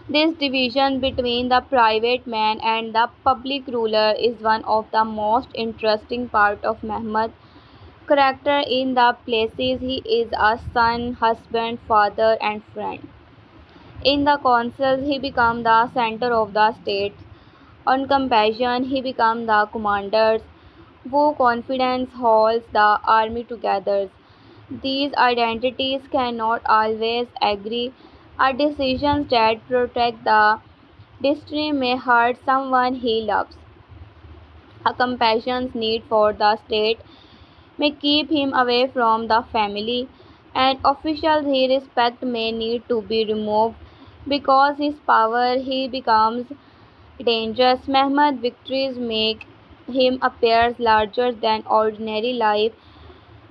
Speaker 1: This division between the private man and the public ruler is one of the most interesting part of Mehmed's character. In the places he is a son, husband, father and friend. In the councils he becomes the center of the state. On compassion he becomes the commander who confidence holds the army together. These identities cannot always agree. A decision that protect the destiny may hurt someone he loves. A compassion's need for the state may keep him away from the family, and officials he respects may need to be removed because his power he becomes dangerous. Mehmed victories make him appear larger than ordinary life,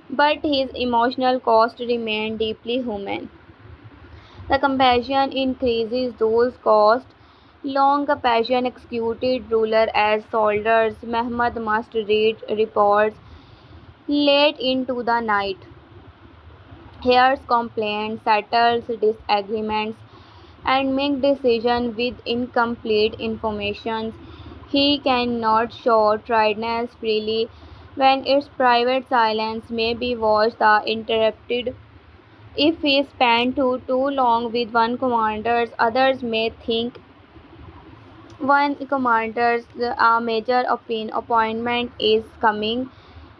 Speaker 1: but his emotional cost remains deeply human. The compassion increases those costs. Long compassion executed ruler as soldiers. Mehmed must read reports late into the night, hears complaints, settles disagreements, and make decisions with incomplete information. He cannot show tiredness freely when its private silence may be watched or interrupted. If he spends too long with one commander, others may think one commander's a major appointment is coming.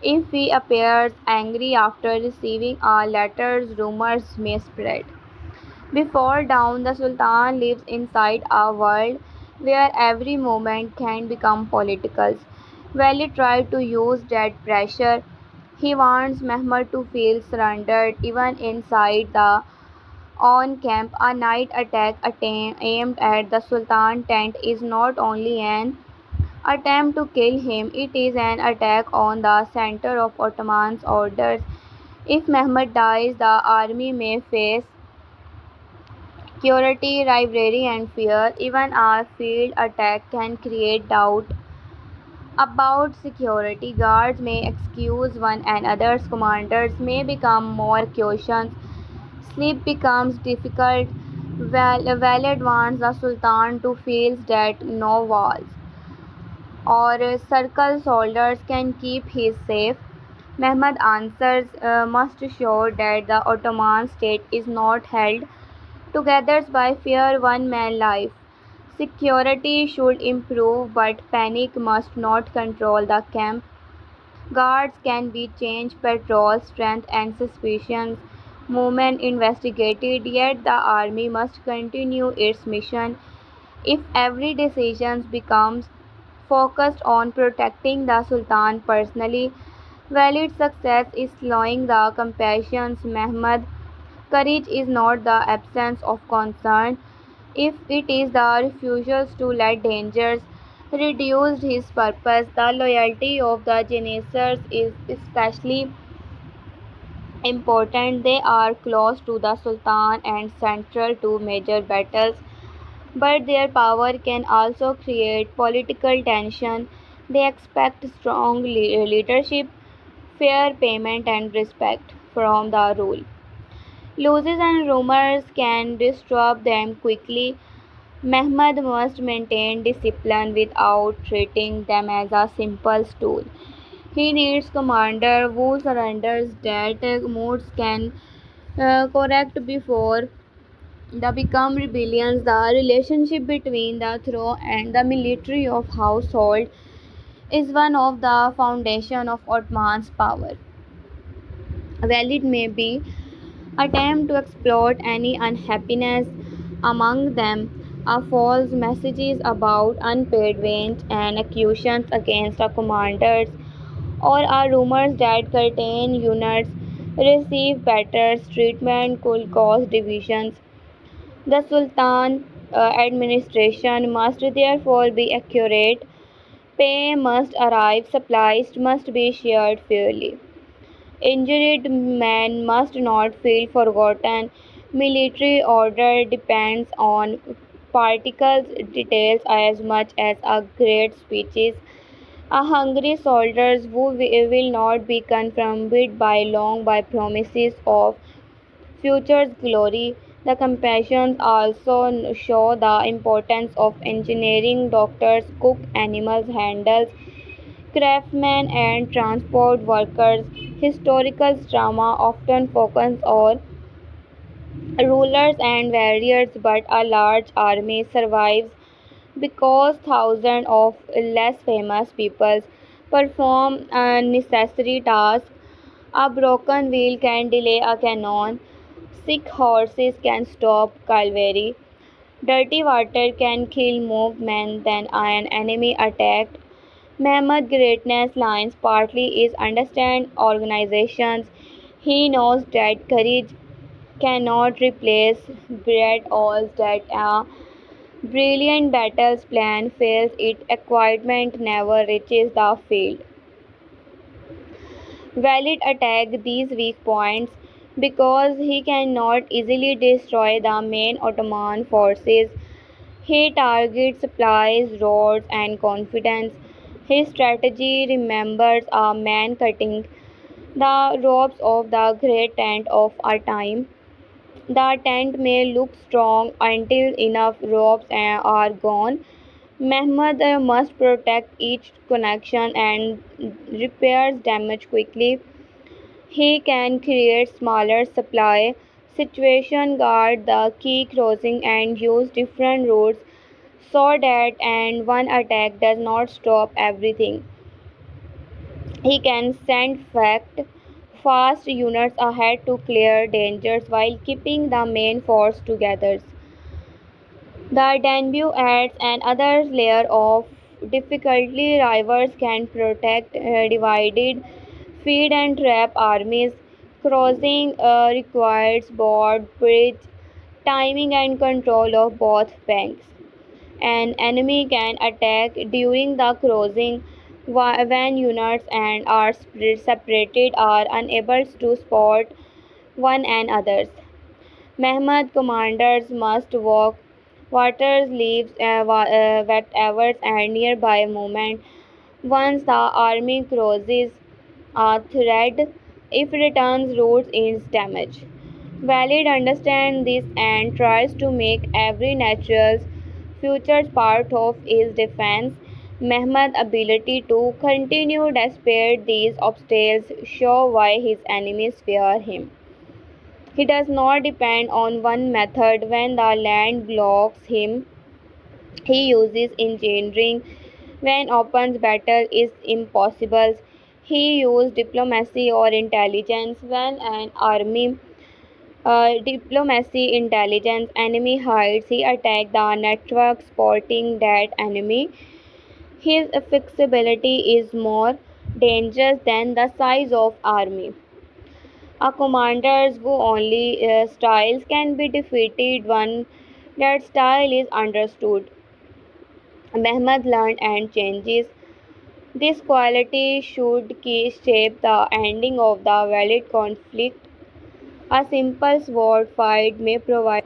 Speaker 1: If he appears angry after receiving a letter, rumors may spread. Before dawn, the Sultan lives inside a world where every moment can become political. Wali tried to use that pressure. He wants Mehmed to feel surrendered even inside the on camp. A night attack aimed at the Sultan tent is not only an attempt to kill him, it is an attack on the center of Ottoman's orders. If Mehmed dies, the army may face security, rivalry, and fear. Even a field attack can create doubt about security. Guards may excuse one another's commanders may become more cautious. Sleep becomes difficult. Valid wants the Sultan to feel that no walls or circle soldiers can keep him safe. Mehmed answers must show that the Ottoman state is not held together by fear one man life. Security should improve, but panic must not control the camp. Guards can be changed, patrol strength and suspicions. Movement investigated, yet the army must continue its mission. If every decision becomes focused on protecting the Sultan personally, valid success is slowing the compassions. Mehmed, courage is not the absence of concern, if it is the refusal to let dangers reduce his purpose. The loyalty of the Janissaries is especially important. They are close to the Sultan and central to major battles, but their power can also create political tension. They expect strong leadership, fair payment, and respect from the rule. Losses and rumors can disrupt them quickly. Mehmed must maintain discipline without treating them as a simple tool. He needs commander who surrenders that moods can correct before the become rebellions. The relationship between the throne and the military of household is one of the foundation of Ottoman's power. While it may be attempt to exploit any unhappiness among them, are false messages about unpaid wage and accusations against the commanders, or are rumors that certain units receive better treatment could cause divisions. The Sultan administration must therefore be accurate. Pay must arrive, supplies must be shared fairly. Injured men must not feel forgotten. Military order depends on particle details as much as a great speeches. A hungry soldiers who will not be confirmed by long by promises of future's glory. The compassions also show the importance of engineering, doctors, cook, animals handlers, craftsmen, and transport workers. Historical drama often focuses on rulers and warriors, but a large army survives because thousands of less famous people perform unnecessary tasks. A broken wheel can delay a cannon. Sick horses can stop cavalry. Dirty water can kill more men than an enemy attacked. Mehmed's greatness lies partly is understand organizations. He knows that courage cannot replace bread all that a brilliant battles plan fails its equipment never reaches the field. Valid attack these weak points because he cannot easily destroy the main Ottoman forces. He targets supplies, roads, and confidence. His strategy remembers a man cutting the ropes of the great tent of our time. The tent may look strong until enough ropes are gone. Mehmed must protect each connection and repairs damage quickly. He can create smaller supply situation, guard the key crossing, and use different routes so that and one attack does not stop everything. He can send fast units ahead to clear dangers while keeping the main force together. The Danube adds another layer of difficulty. Rivers can protect divided, feed and trap armies. Crossing requires board, bridge, timing and control of both banks. An enemy can attack during the crossing when units and are separated are unable to spot one another. Mehmed commanders must walk waters, leaves, whatever and nearby movement. Once the army crosses a thread, if returns routes is damage. Valid understands this and tries to make every natural future part of his defense. Mehmed's ability to continue despite these obstacles show why his enemies fear him. He does not depend on one method when the land blocks him. He uses engineering when open battle is impossible. He uses diplomacy or intelligence when an army diplomacy intelligence enemy hides. He attacks the network spotting that enemy. His flexibility is more dangerous than the size of army. A commander's who only styles can be defeated when that style is understood. Mehmed learned and changes. This quality should shape the ending of the valid conflict. A simple sword fight may provide,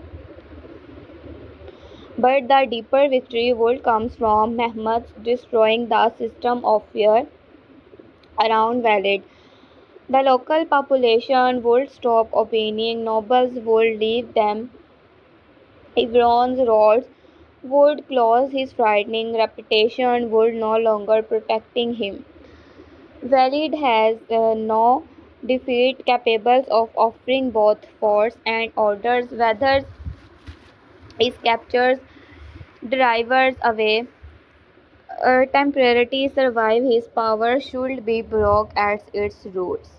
Speaker 1: but the deeper victory would come from Mehmed destroying the system of fear around Valid. The local population would stop obeying, nobles would leave them. Ebron's rods would close his frightening reputation would no longer protecting him. Valid has no defeat capable of offering both force and orders, whether is captures drivers away temporarily survive his power should be broke at its roots.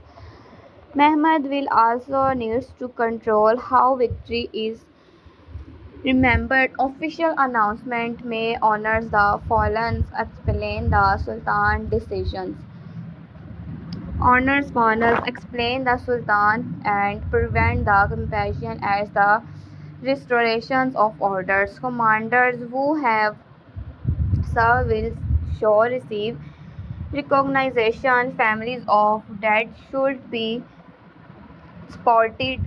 Speaker 1: Mehmed will also needs to control how victory is remembered. Official announcement may honor the fallen, explain the Sultan decisions. Honors panels explain the Sultan and prevent the compassion as the restorations of orders. Commanders who have served will show receive recognition. Families of dead should be spotted.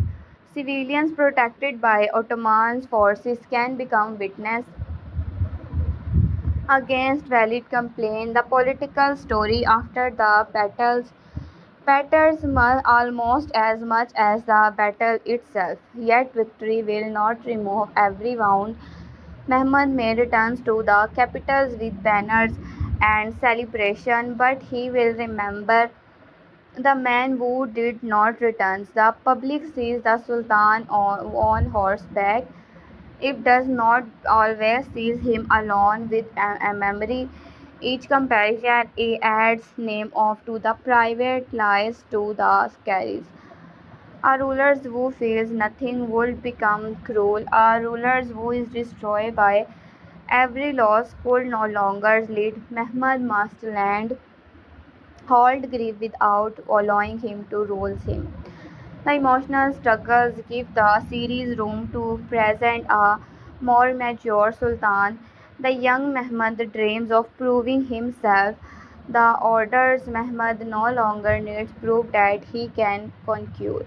Speaker 1: Civilians protected by Ottoman forces can become witness against valid complaint. The political story after the battles matters almost as much as the battle itself. Yet victory will not remove every wound. Mehmed may return to the capitals with banners and celebration, but he will remember the man who did not return. The public sees the Sultan on horseback. It does not always see him alone with a memory. Each comparison adds name of to the private lies to the scaries. A ruler who feels nothing would become cruel. A ruler who is destroyed by every loss could no longer lead. Mehmed must land hold grief without allowing him to rule him. The emotional struggles give the series room to present a more mature Sultan. The young Mehmed dreams of proving himself. The orders Mehmed no longer needs proof that he can conquer.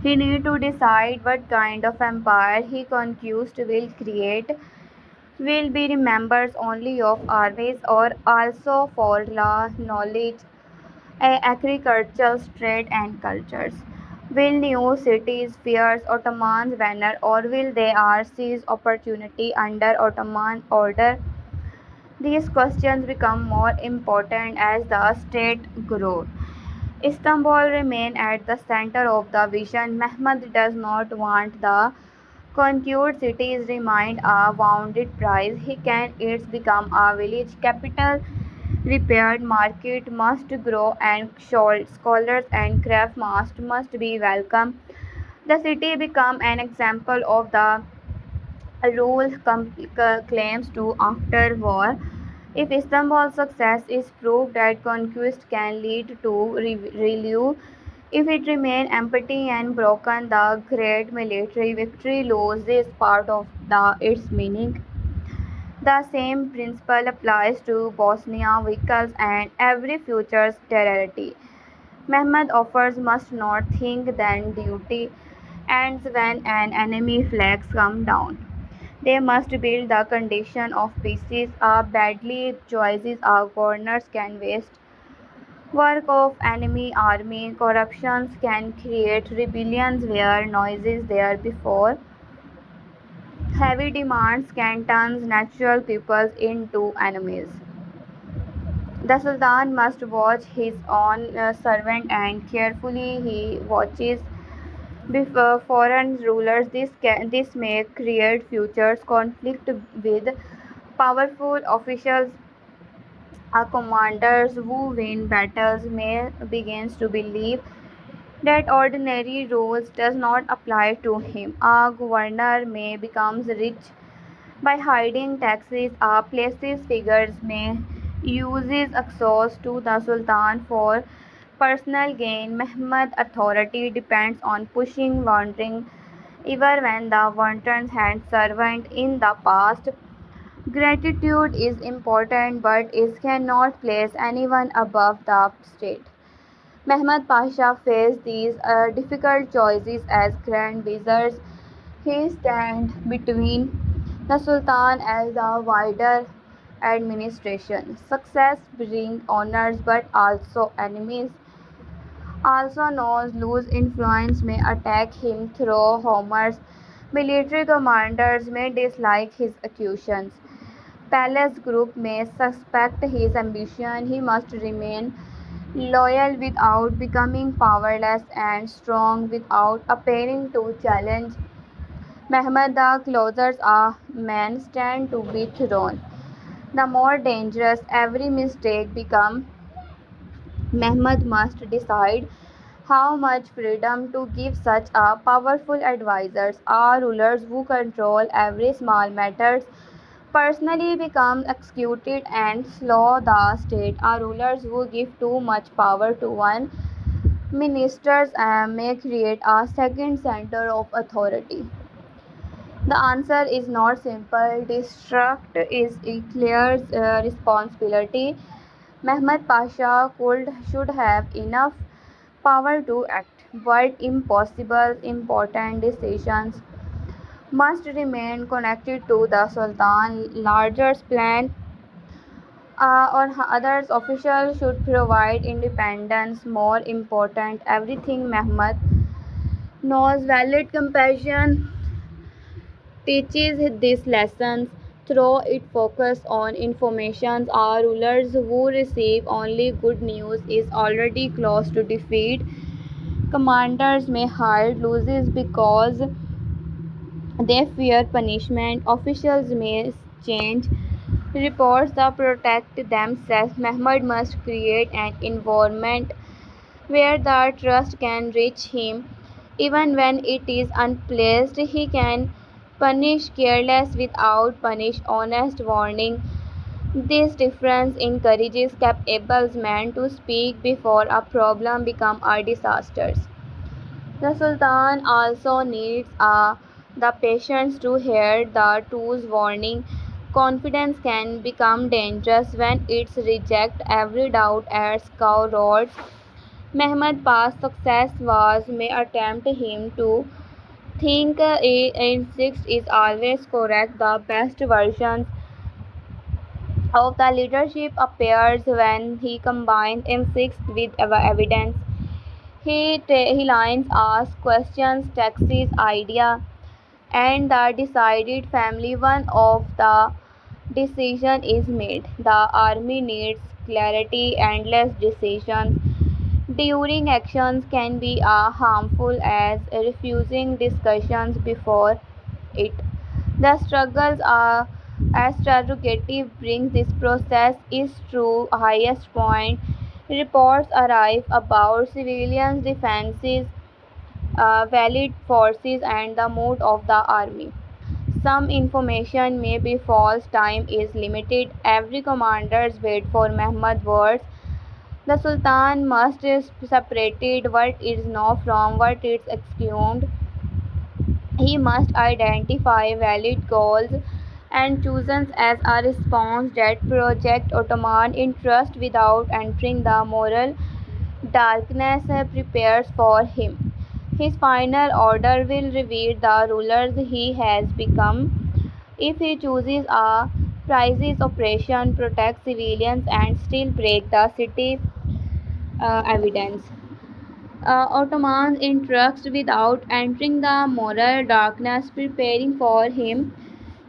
Speaker 1: He needs to decide what kind of empire he conquers will create. Will be remembers only of armies or also for law, knowledge, agriculture, trade, and cultures. Will new cities fear Ottoman's banner or will they seize opportunity under Ottoman order? These questions become more important as the state grows. Istanbul remains at the center of the vision. Mehmed does not want the conquered cities remain a wounded prize. He can its become a village capital. Repaired market must grow and scholars and craftsmasters must be welcome. The city become an example of the role claims to after war. If Istanbul's success is proof that conquest can lead to relief, if it remains empty and broken, the great military victory loses part of its meaning. The same principle applies to Bosnia vehicles and every future territory. Mehmed offers must not think then duty ends when an enemy flags come down. They must build the condition of pieces. A badly choices our corners can waste. Work of enemy army corruptions can create rebellions where noises there before. Heavy demands can turn natural peoples into enemies. The Sultan must watch his own servant and carefully he watches before foreign rulers. This may create future conflict with powerful officials. A commanders who win battles may begin to believe that ordinary rules does not apply to him. A governor may become rich by hiding taxes. A place's figures may uses access to the Sultan for personal gain. Mehmed authority depends on pushing wandering even when the wanton had served in the past. Gratitude is important but it cannot place anyone above the state. Mehmed Pasha faced these difficult choices as Grand Vizier. He stands between the Sultan and the wider administration. Success brings honors but also enemies. Also knows loose influence may attack him through homers. Military commanders may dislike his accusations. Palace group may suspect his ambition. He must remain loyal without becoming powerless and strong without appearing to challenge. Mehmed the closer a man stand to be thrown, the more dangerous every mistake becomes. Mehmed must decide how much freedom to give such a powerful advisors. Our rulers who control every small matters personally become executed and slow the state. Our rulers who give too much power to one ministers may create a second center of authority. The answer is not simple. Distract is a clear responsibility. Mehmed Pasha should have enough power to act, but impossible important decisions must remain connected to the Sultan. Larger plan or others officials should provide independence. More important, everything Mehmed knows valid compassion teaches these lessons through it focus on information. Our rulers who receive only good news is already close to defeat. Commanders may hide losses because they fear punishment. Officials may change reports to protect themselves. Mehmed must create an environment where the trust can reach him. Even when it is unplaced, he can punish careless without punish honest warning. This difference encourages capable men to speak before a problem becomes a disaster. The Sultan also needs the patience to hear the truth warning. Confidence can become dangerous when it's reject every doubt as cowards. Mehmed past success was may attempt him to think instinct is always correct. The best version of the leadership appears when he combines instinct with evidence. He lines asks questions, taxis idea, and the decided family one of the decision is made. The army needs clarity, endless decisions during actions can be as harmful as refusing discussions before it. The struggles are interrogative brings this process is to highest point. Reports arrive about civilians' defenses, valid forces, and the mood of the army. Some information may be false, time is limited. Every commander's wait for Mehmed words. The Sultan must separate what is known from what is assumed. He must identify valid goals and chosen as a response that project Ottoman interest without entering the moral darkness prepares for him. His final order will reveal the rulers he has become. If he chooses a crisis operation, protect civilians, and still break the city evidence. Ottomans interest without entering the moral darkness preparing for him.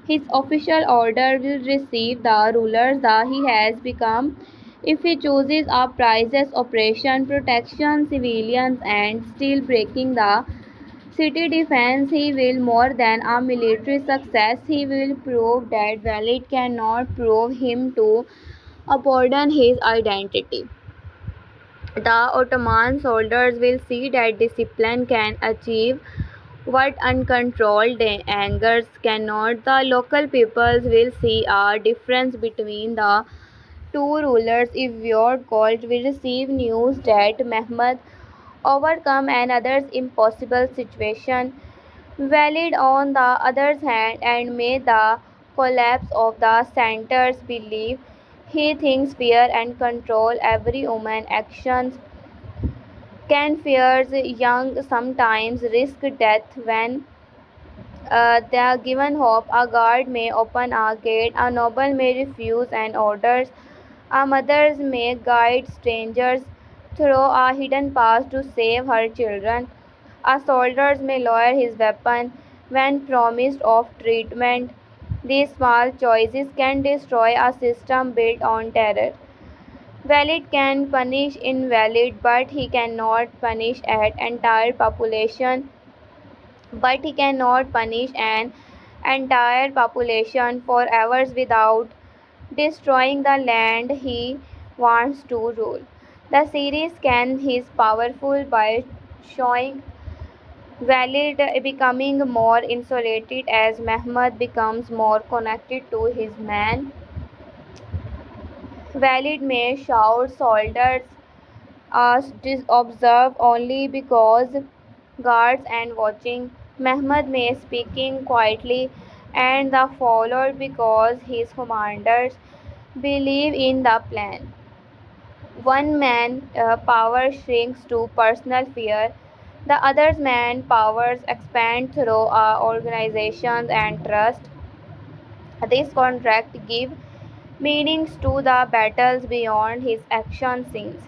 Speaker 1: His official order will receive the rulers that he has become. If he chooses a prizes operation protection civilians and still breaking the city defense, he will more than a military success. He will prove that valid cannot prove him to abandon his identity. The Ottoman soldiers will see that discipline can achieve what uncontrolled angers cannot. The local peoples will see a difference between the two rulers. If your court will receive news that Mehmed overcome another's impossible situation, valid on the other hand, and may the collapse of the centers believe he thinks fear and control every human actions can fears young sometimes risk death when they are given hope. A guard may open a gate, a noble may refuse an order, a mother may guide strangers through a hidden path to save her children. A soldier may lower his weapon when promised of treatment. These small choices can destroy a system built on terror. Valid can punish invalid, but he cannot punish an entire population. But he cannot punish an entire population for hours without destroying the land he wants to rule. The series can is powerful by showing Valid becoming more insulated as Mehmed becomes more connected to his man. Valid may shout soldiers as observe only because guards and watching. Mehmed may speaking quietly and the followed because his commanders believe in the plan. One man power shrinks to personal fear. The other man powers expand through organizations and trust. This contract give meanings to the battles beyond his action scenes.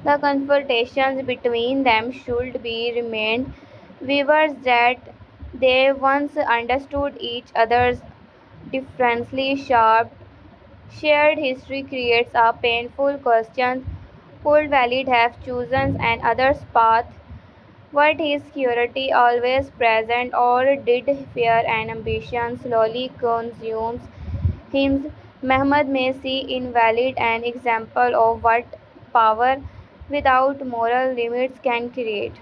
Speaker 1: The confrontations between them should be remained viewers that they once understood each other's differently sharp. Shared history creates a painful question. Could Valid have chosen another's path? Was his security always present, or did fear and ambition slowly consume him? Mehmed may see in Valid an example of what power without moral limits can create.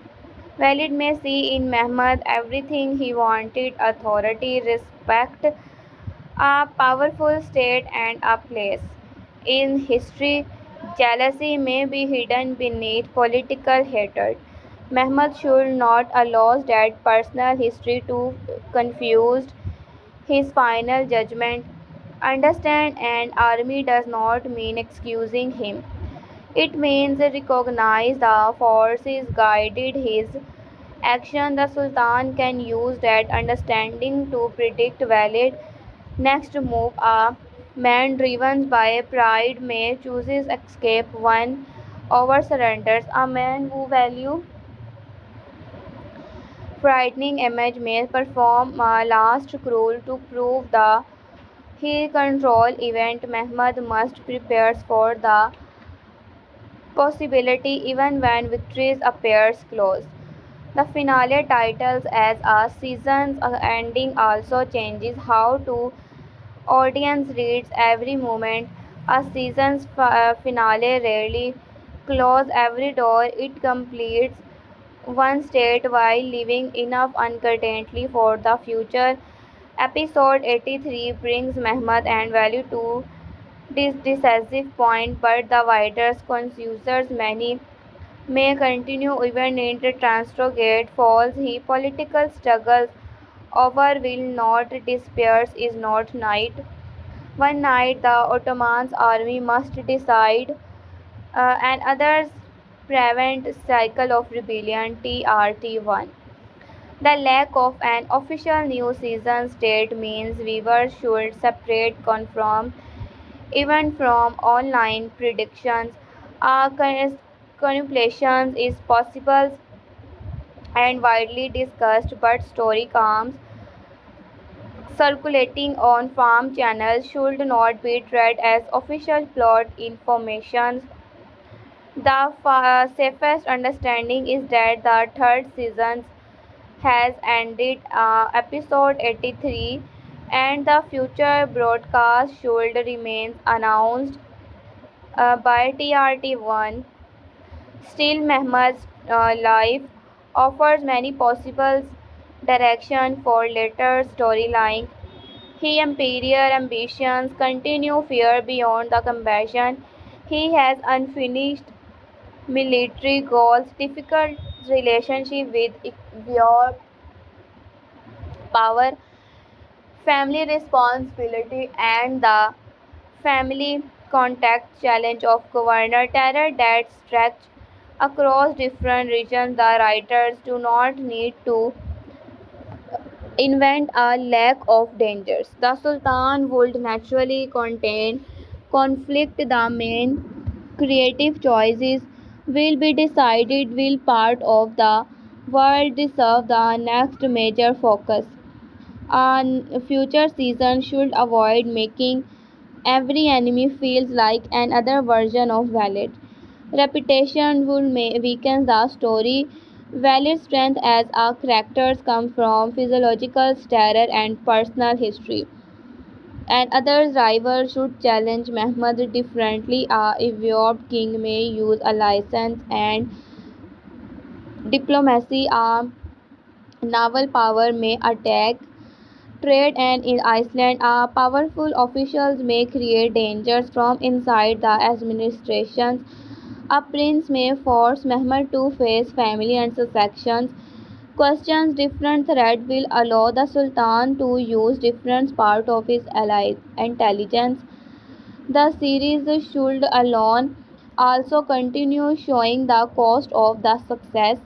Speaker 1: Valid may see in Mehmed everything he wanted authority, respect, a powerful state, and a place. In history, jealousy may be hidden beneath political hatred. Mehmed should not allow that personal history to confuse his final judgment. Understand an army does not mean excusing him. It means recognize the forces guided his action. The Sultan can use that understanding to predict valid next move. A man driven by pride may choose escape. One over surrenders. A man who values frightening image may perform a last cruel to prove the he control event. Mehmed must prepare for the possibility even when victory appears close. The finale titles as a season's ending also changes how to audience reads every moment. A season's finale rarely closes every door it completes one state while leaving enough uncertainty for the future. Episode 83 brings Mehmet and Value to this decisive point, but the writers confuses many may continue even in the Transtrogate falls. He political struggles over will not disappears is not night. One night the Ottoman's army must decide and others prevent cycle of rebellion TRT1. The lack of an official new season date means viewers should separate confirm even from online predictions. Manipulations is possible and widely discussed, but story comes circulating on farm channels should not be treated as official plot information. The safest understanding is that the third season has ended episode 83 and the future broadcast should remain announced by TRT1. Still, Mehmet's life offers many possible directions for later storyline. His imperial ambitions continue fear beyond the compassion. He has unfinished military goals, difficult relationship with your power, family responsibility, and the family contact challenge of governor terror that stretch across different regions. The writers do not need to invent a lack of dangers. The Sultan would naturally contain conflict. The main creative choices will be decided will part of the world deserve the next major focus. A future season should avoid making every enemy feels like another version of valid. Repetition would weaken the story. Valid strength as our characters come from physiological terror and personal history. And other rivals should challenge Mehmed differently. A evolved king may use a license and diplomacy. A naval power may attack trade, and in Iceland, powerful officials may create dangers from inside the administrations. A prince may force Mehmed to face family and successions. Questions different threat will allow the Sultan to use different parts of his allies' intelligence. The series should alone also continue showing the cost of the success.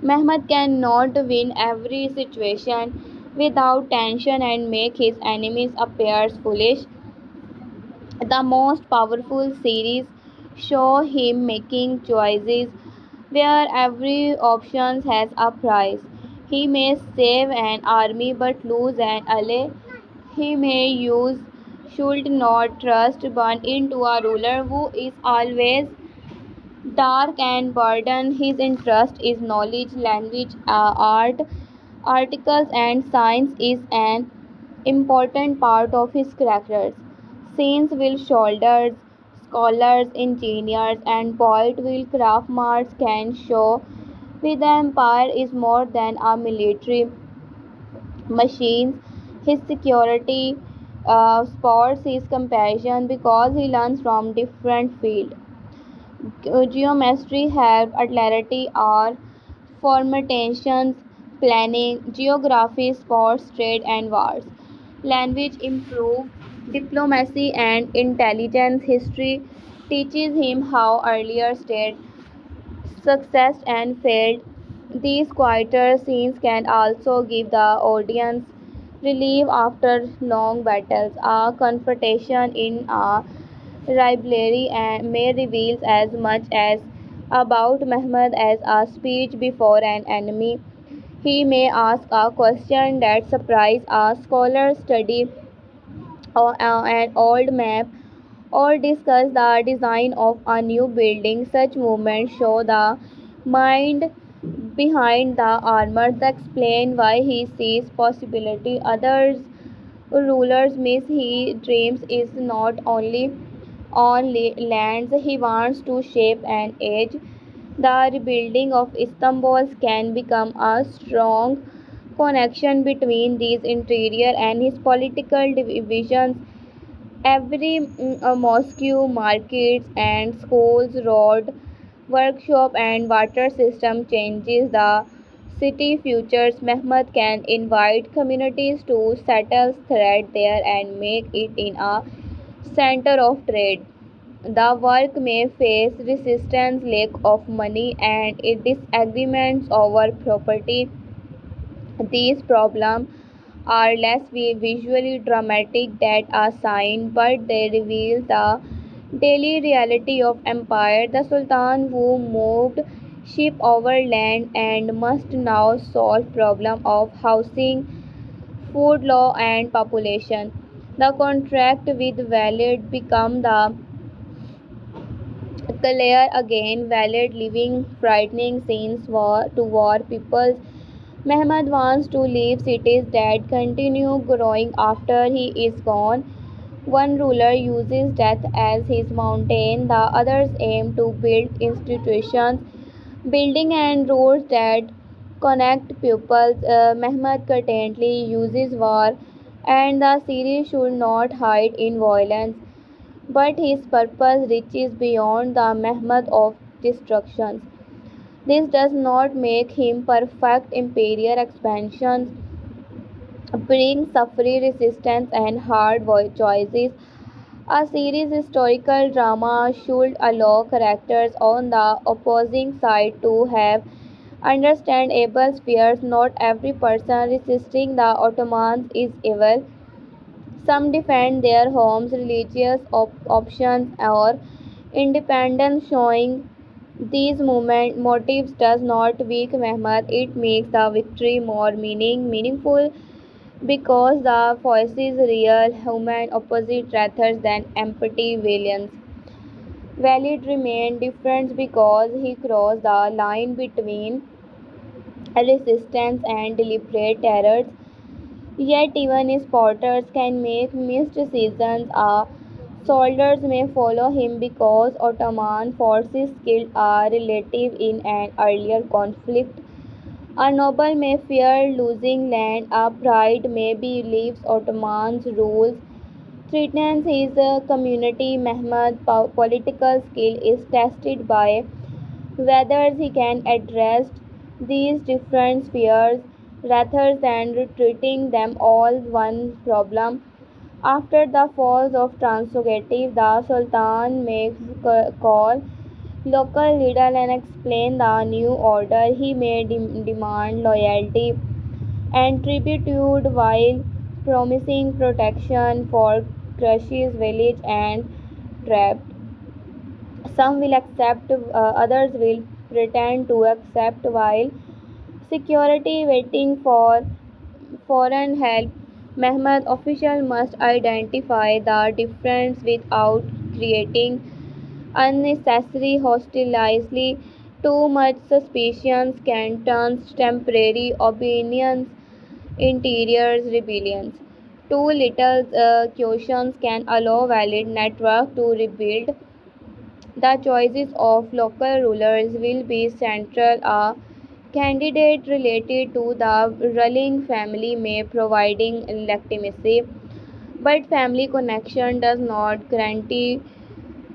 Speaker 1: Mehmed cannot win every situation without tension and make his enemies appear foolish. The most powerful series show him making choices where every option has a price. He may save an army but lose an ally. He may use should not trust burn into a ruler who is always dark and burden. His interest is knowledge, language, art, articles, and science is an important part of his characters. Saints will shoulders, scholars, engineers, and poet will craftsmen can show with the empire is more than a military machine. His security sports his compassion because he learns from different fields. Geometry help artillery or formations planning, geography, sports, trade, and wars. Language improve diplomacy and intelligence. History teaches him how earlier state success and failed. These quieter scenes can also give the audience relief after long battles. A confrontation in a rivalry and may reveal as much as about Mehmed as a speech before an enemy. He may ask a question that surprises a scholar study an old map or discuss the design of a new building. Such movements show the mind behind the armor that explain why he sees possibility. Others rulers miss he dreams is not only on lands he wants to shape and age. The rebuilding of Istanbul can become a strong connection between these interior and his political divisions. Every mosque, markets, and schools, road, workshop, and water system changes the city futures. Mehmet can invite communities to settle thread there and make it in a center of trade. The work may face resistance, lack of money, and disagreements over property. These problems are less visually dramatic than a sign, but they reveal the daily reality of empire. The Sultan who moved ship over land and must now solve problem of housing, food law and population. The contract with valid become the clear again, valid living frightening scenes to war peoples. Mehmed wants to leave cities that continue growing after he is gone. One ruler uses death as his mountain, the others aim to build institutions, building and roads that connect peoples. Mehmed currently uses war, and the series should not hide in violence. But his purpose reaches beyond the Mehmed of destruction. This does not make him perfect. Imperial expansions bring suffering, resistance, and hard choices. A series historical drama should allow characters on the opposing side to have understandable fears. Not every person resisting the Ottomans is evil. Some defend their homes, religious options, or independence, showing these motives does not weak Mehmet, it makes the victory more meaningful because the voice is real, human opposite rather than empty villains. Valid remained different because he crossed the line between resistance and deliberate terror. Yet even spotters can make missed seasons. Soldiers may follow him because Ottoman forces killed a relative in an earlier conflict. A noble may fear losing land. A bride may believe Ottoman's rules threatens his community. Mehmed's political skill is tested by whether he can address these different fears rather than retreating them all one problem. After the fall of Transogative, the Sultan may call local leader and explain the new order. He may demand loyalty and tribute while promising protection for Krushi's village and trapped. Some will accept, others will pretend to accept while security waiting for foreign help. Mehmed official must identify the difference without creating unnecessary hostility. Too much suspicion can turn temporary opinions interior rebellions. Too little questions can allow valid network to rebuild. The choices of local rulers will be central. A candidate related to the ruling family may providing legitimacy, but family connection does not guarantee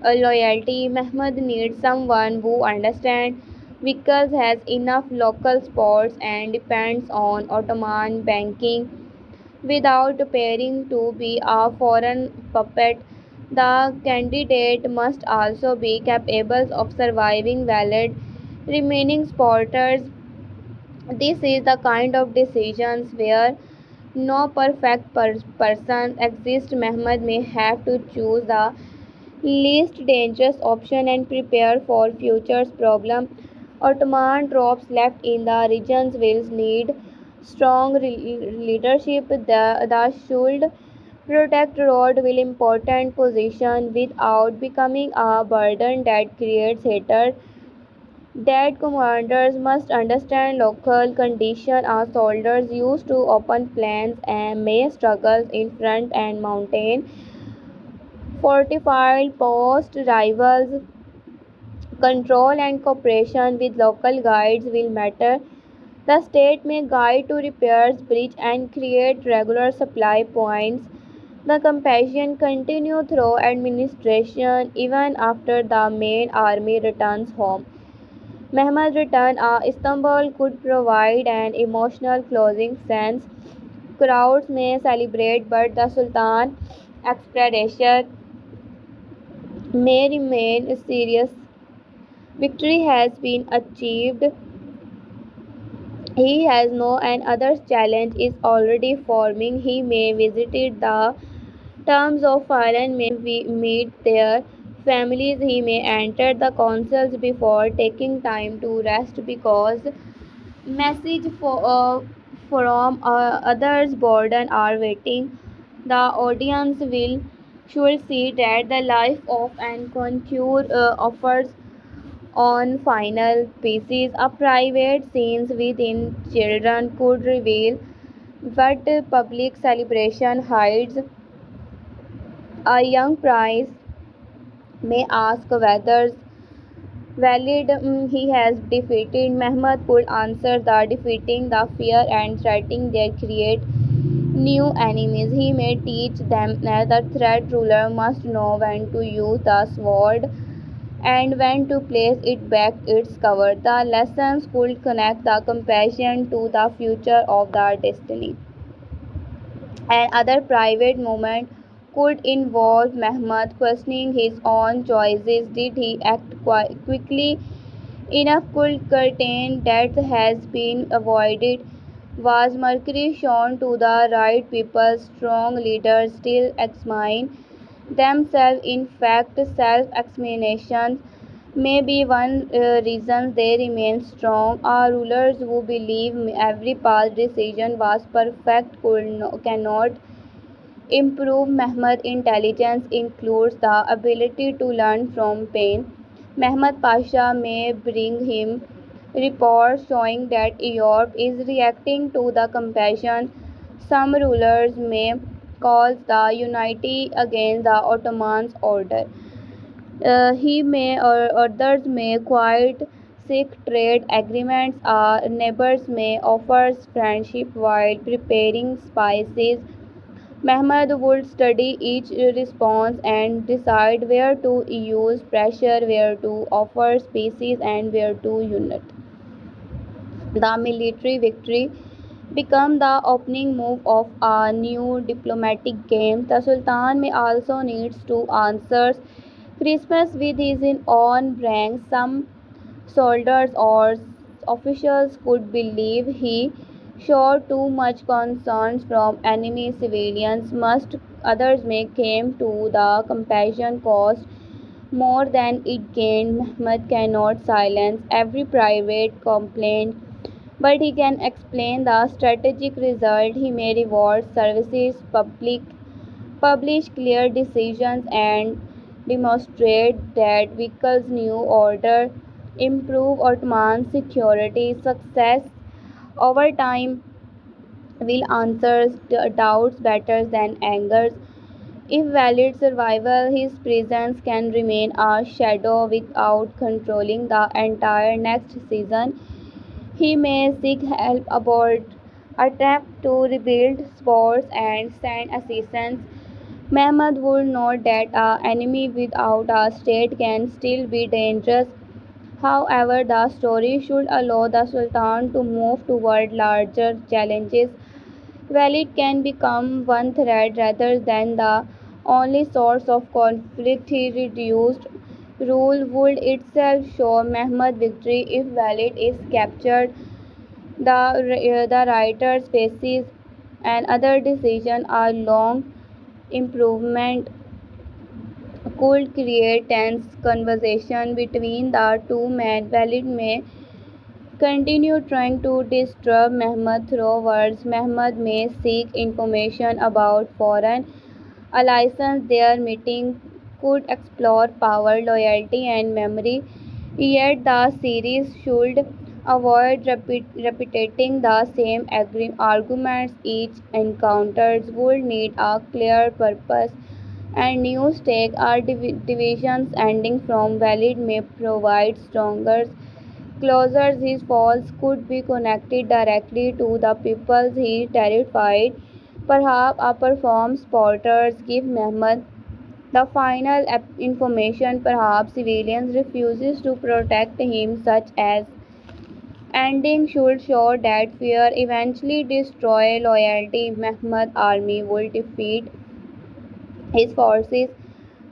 Speaker 1: a loyalty. Mehmed needs someone who understands Vickers has enough local sports and depends on Ottoman banking without appearing to be a foreign puppet. The candidate must also be capable of surviving valid remaining supporters. This is the kind of decisions where no perfect person exists. Mehmed may have to choose the least dangerous option and prepare for future's problem. Ottoman troops left in the regions will need strong leadership. The should protect road will important position without becoming a burden that creates hatred. That commanders must understand local conditions. Our soldiers used to open plains and may struggle in front and mountain. Fortified post rivals control and cooperation with local guides will matter. The state may guide to repairs bridge and create regular supply points. The campaign continue through administration even after the main army returns home. Mehmed's return Istanbul could provide an emotional closing sense. Crowds may celebrate, but the Sultan expedition may remain serious. Victory has been achieved. He has no and other challenge is already forming. He may visit the terms of fallen may meet their families. He may enter the councils before taking time to rest because message from others burden are waiting. The audience will should see that the life of an conqueror offers on final pieces. A private scenes within children could reveal what public celebration hides. A young prince may ask whether valid he has defeated. Mehmed could answer the defeating the fear and threatening their create new enemies. He may teach them that the threat ruler must know when to use the sword and when to place it back its cover. The lessons could connect the compassion to the future of the destiny. And other private moment could involve Mehmed questioning his own choices. Did he act quickly enough? Could certain death has been avoided? Was Mercury shown to the right people? Strong leaders still examine themselves. In fact, self-examination may be one reason they remain strong. Our rulers who believe every past decision was perfect cannot improve. Mehmed intelligence includes the ability to learn from pain. Mehmed Pasha may bring him reports showing that Europe is reacting to the compassion. Some rulers may cause the unity against the Ottoman order. He may or others may quite seek trade agreements. Neighbors may offer friendship while preparing spices. Mehmed would study each response and decide where to use pressure, where to offer species, and where to unite. The military victory become the opening move of a new diplomatic game. The Sultan may also needs to answer Christmas with his own rank. Some soldiers or officials could believe he showed too much concern from enemy civilians. Must others may came to the compassion cost more than it gained. Mehmed cannot silence every private complaint, but he can explain the strategic result. He may reward services, publish clear decisions, and demonstrate that vehicles new order improve Ottoman security. Success over time will answer doubts better than angers. If valid survival, his presence can remain a shadow without controlling the entire next season. He may seek help aboard, attempt to rebuild sports, and send assistance. Mehmed would note that an enemy without a state can still be dangerous. However, the story should allow the Sultan to move toward larger challenges. While it can become one threat rather than the only source of conflict, he reduced rule would itself show Mehmed victory if Walid is captured. The writer's faces and other decisions are long improvement could create tense conversation between the two men. Walid may continue trying to disturb Mehmed through words. Mehmed may seek information about foreign alliances. Their meeting could explore power, loyalty, and memory. Yet the series should avoid repeating the same arguments. Each encounter would need a clear purpose and new stake are divisions ending from valid may provide stronger closures. His falls could be connected directly to the people he terrified. Perhaps a perform spotters give Mehmed the final information. Perhaps civilians refuses to protect him, such as ending should show that fear eventually destroy loyalty. Mehmed army will defeat his forces,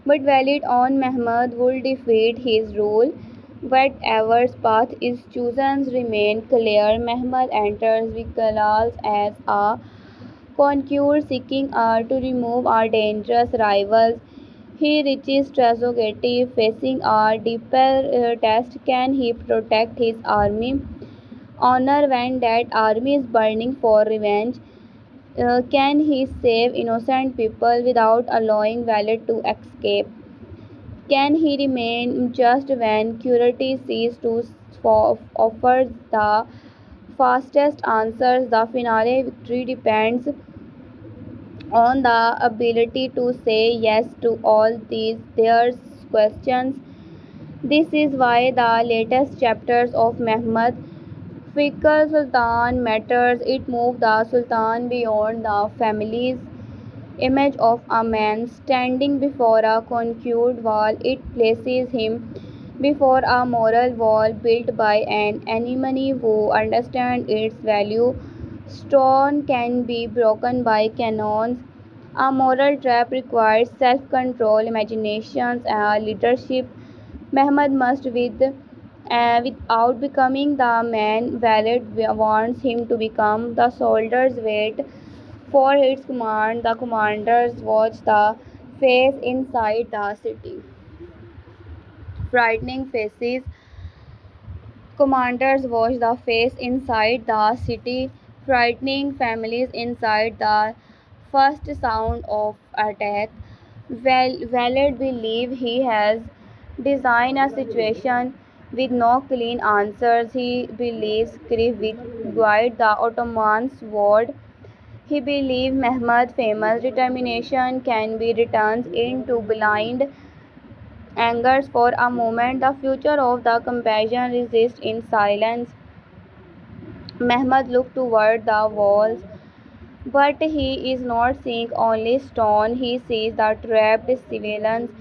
Speaker 1: but valid on Mehmed will defeat his rule. Whatever path is chosen remain clear. Mehmed enters Vikalal as a conqueror seeking to remove our dangerous rivals. He reaches Trazogeti facing a deeper test. Can he protect his army? Honor when that army is burning for revenge. Can he save innocent people without allowing Valid to escape? Can he remain just when curiosity ceases to offer the fastest answers? The finale victory depends on the ability to say yes to all these their questions. This is why the latest chapters of Mehmed Fikr Sultan matters. It moved the Sultan beyond the family's image of a man standing before a conquered wall. It places him before a moral wall built by an enemy who understands its value. Stone can be broken by cannons. A moral trap requires self control, imagination, and leadership. Mehmed must, without becoming the man Walid wants him to become, the soldiers wait for his command. The commanders watch the face inside the city. Frightening faces. Commanders watch the face inside the city. Frightening families inside the first sound of attack. Valid believe he has designed a situation with no clean answers. He believes Krif will guide the Ottomans' sword. He believes Mehmed's famous determination can be turned into blind anger for a moment. The future of the compassion resists in silence. Mehmed looked toward the walls, but he is not seeing only stone. He sees the trapped civilians,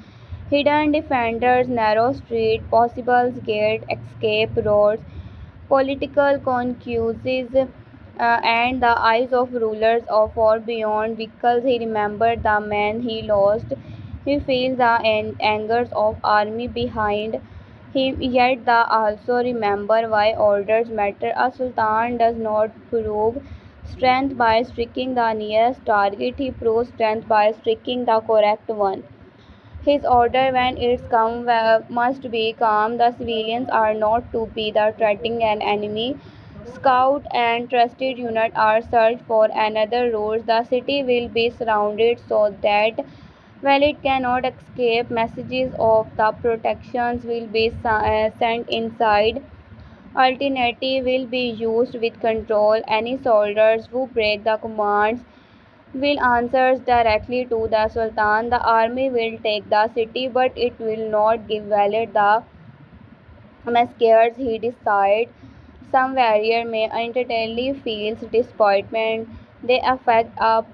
Speaker 1: hidden defenders, narrow street, possible gate, escape roads, political concuses, and the eyes of rulers of far beyond vehicles. He remembered the man he lost. He feels the angers of army behind him, yet the also remember why orders matter. A sultan does not prove strength by striking the nearest target. He proves strength by striking the correct one. His order, when it's come, must be calm. The civilians are not to be the threatening an enemy. Scout and trusted unit are searched for another route. The city will be surrounded so that while it cannot escape, messages of the protections will be sent inside. Alternative will be used with control. Any soldiers who break the commands will answer directly to the Sultan. The army will take the city, but it will not give valid the massacres he decides. Some warrior may entirely feel disappointment. They affect a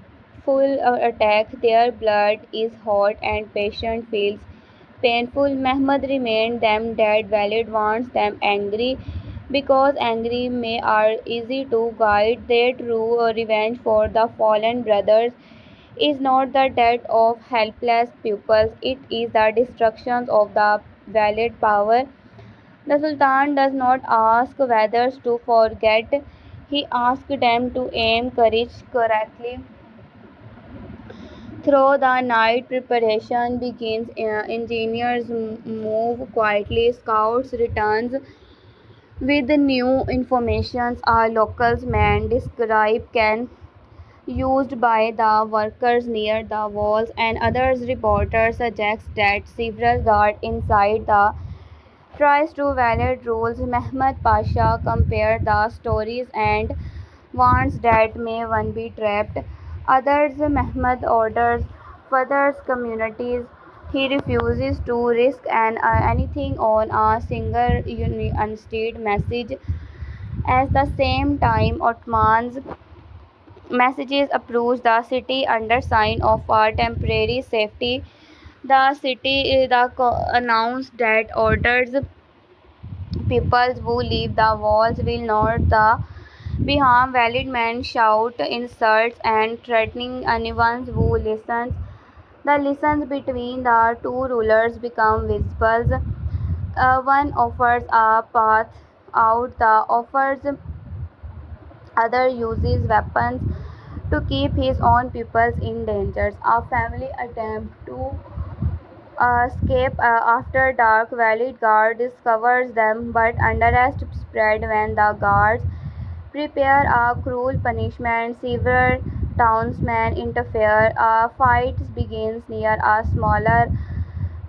Speaker 1: full attack. Their blood is hot and patient feels painful. Mehmed remained them dead. Valid wants them angry because angry may are easy to guide. Their true revenge for the fallen brothers is not the death of helpless pupils, it is the destruction of the valid power. The Sultan does not ask whether to forget, he asks them to aim courage correctly. Through the night, preparation begins. Engineers move quietly. Scouts returns with new information. A local man describe can used by the workers near the walls, and others reporters suggest that several guards inside the tries to violate rules. Mehmed Pasha compared the stories and warns that may one be trapped. Others Mehmed orders further communities. He refuses to risk anything on a single unstated message. At the same time, Ottoman's messages approach the city under sign of temporary safety. The city announced that orders people who leave the walls will not be harmed. Valid men shout insults and threatening anyone who listens. The listens between the two rulers become visible. One offers a path out, the offers other uses weapons to keep his own people in danger. A family attempt to escape after dark. Valid guard discovers them, but unrest spread when the guards prepare a cruel punishment. Several townsmen interfere. A fight begins near a smaller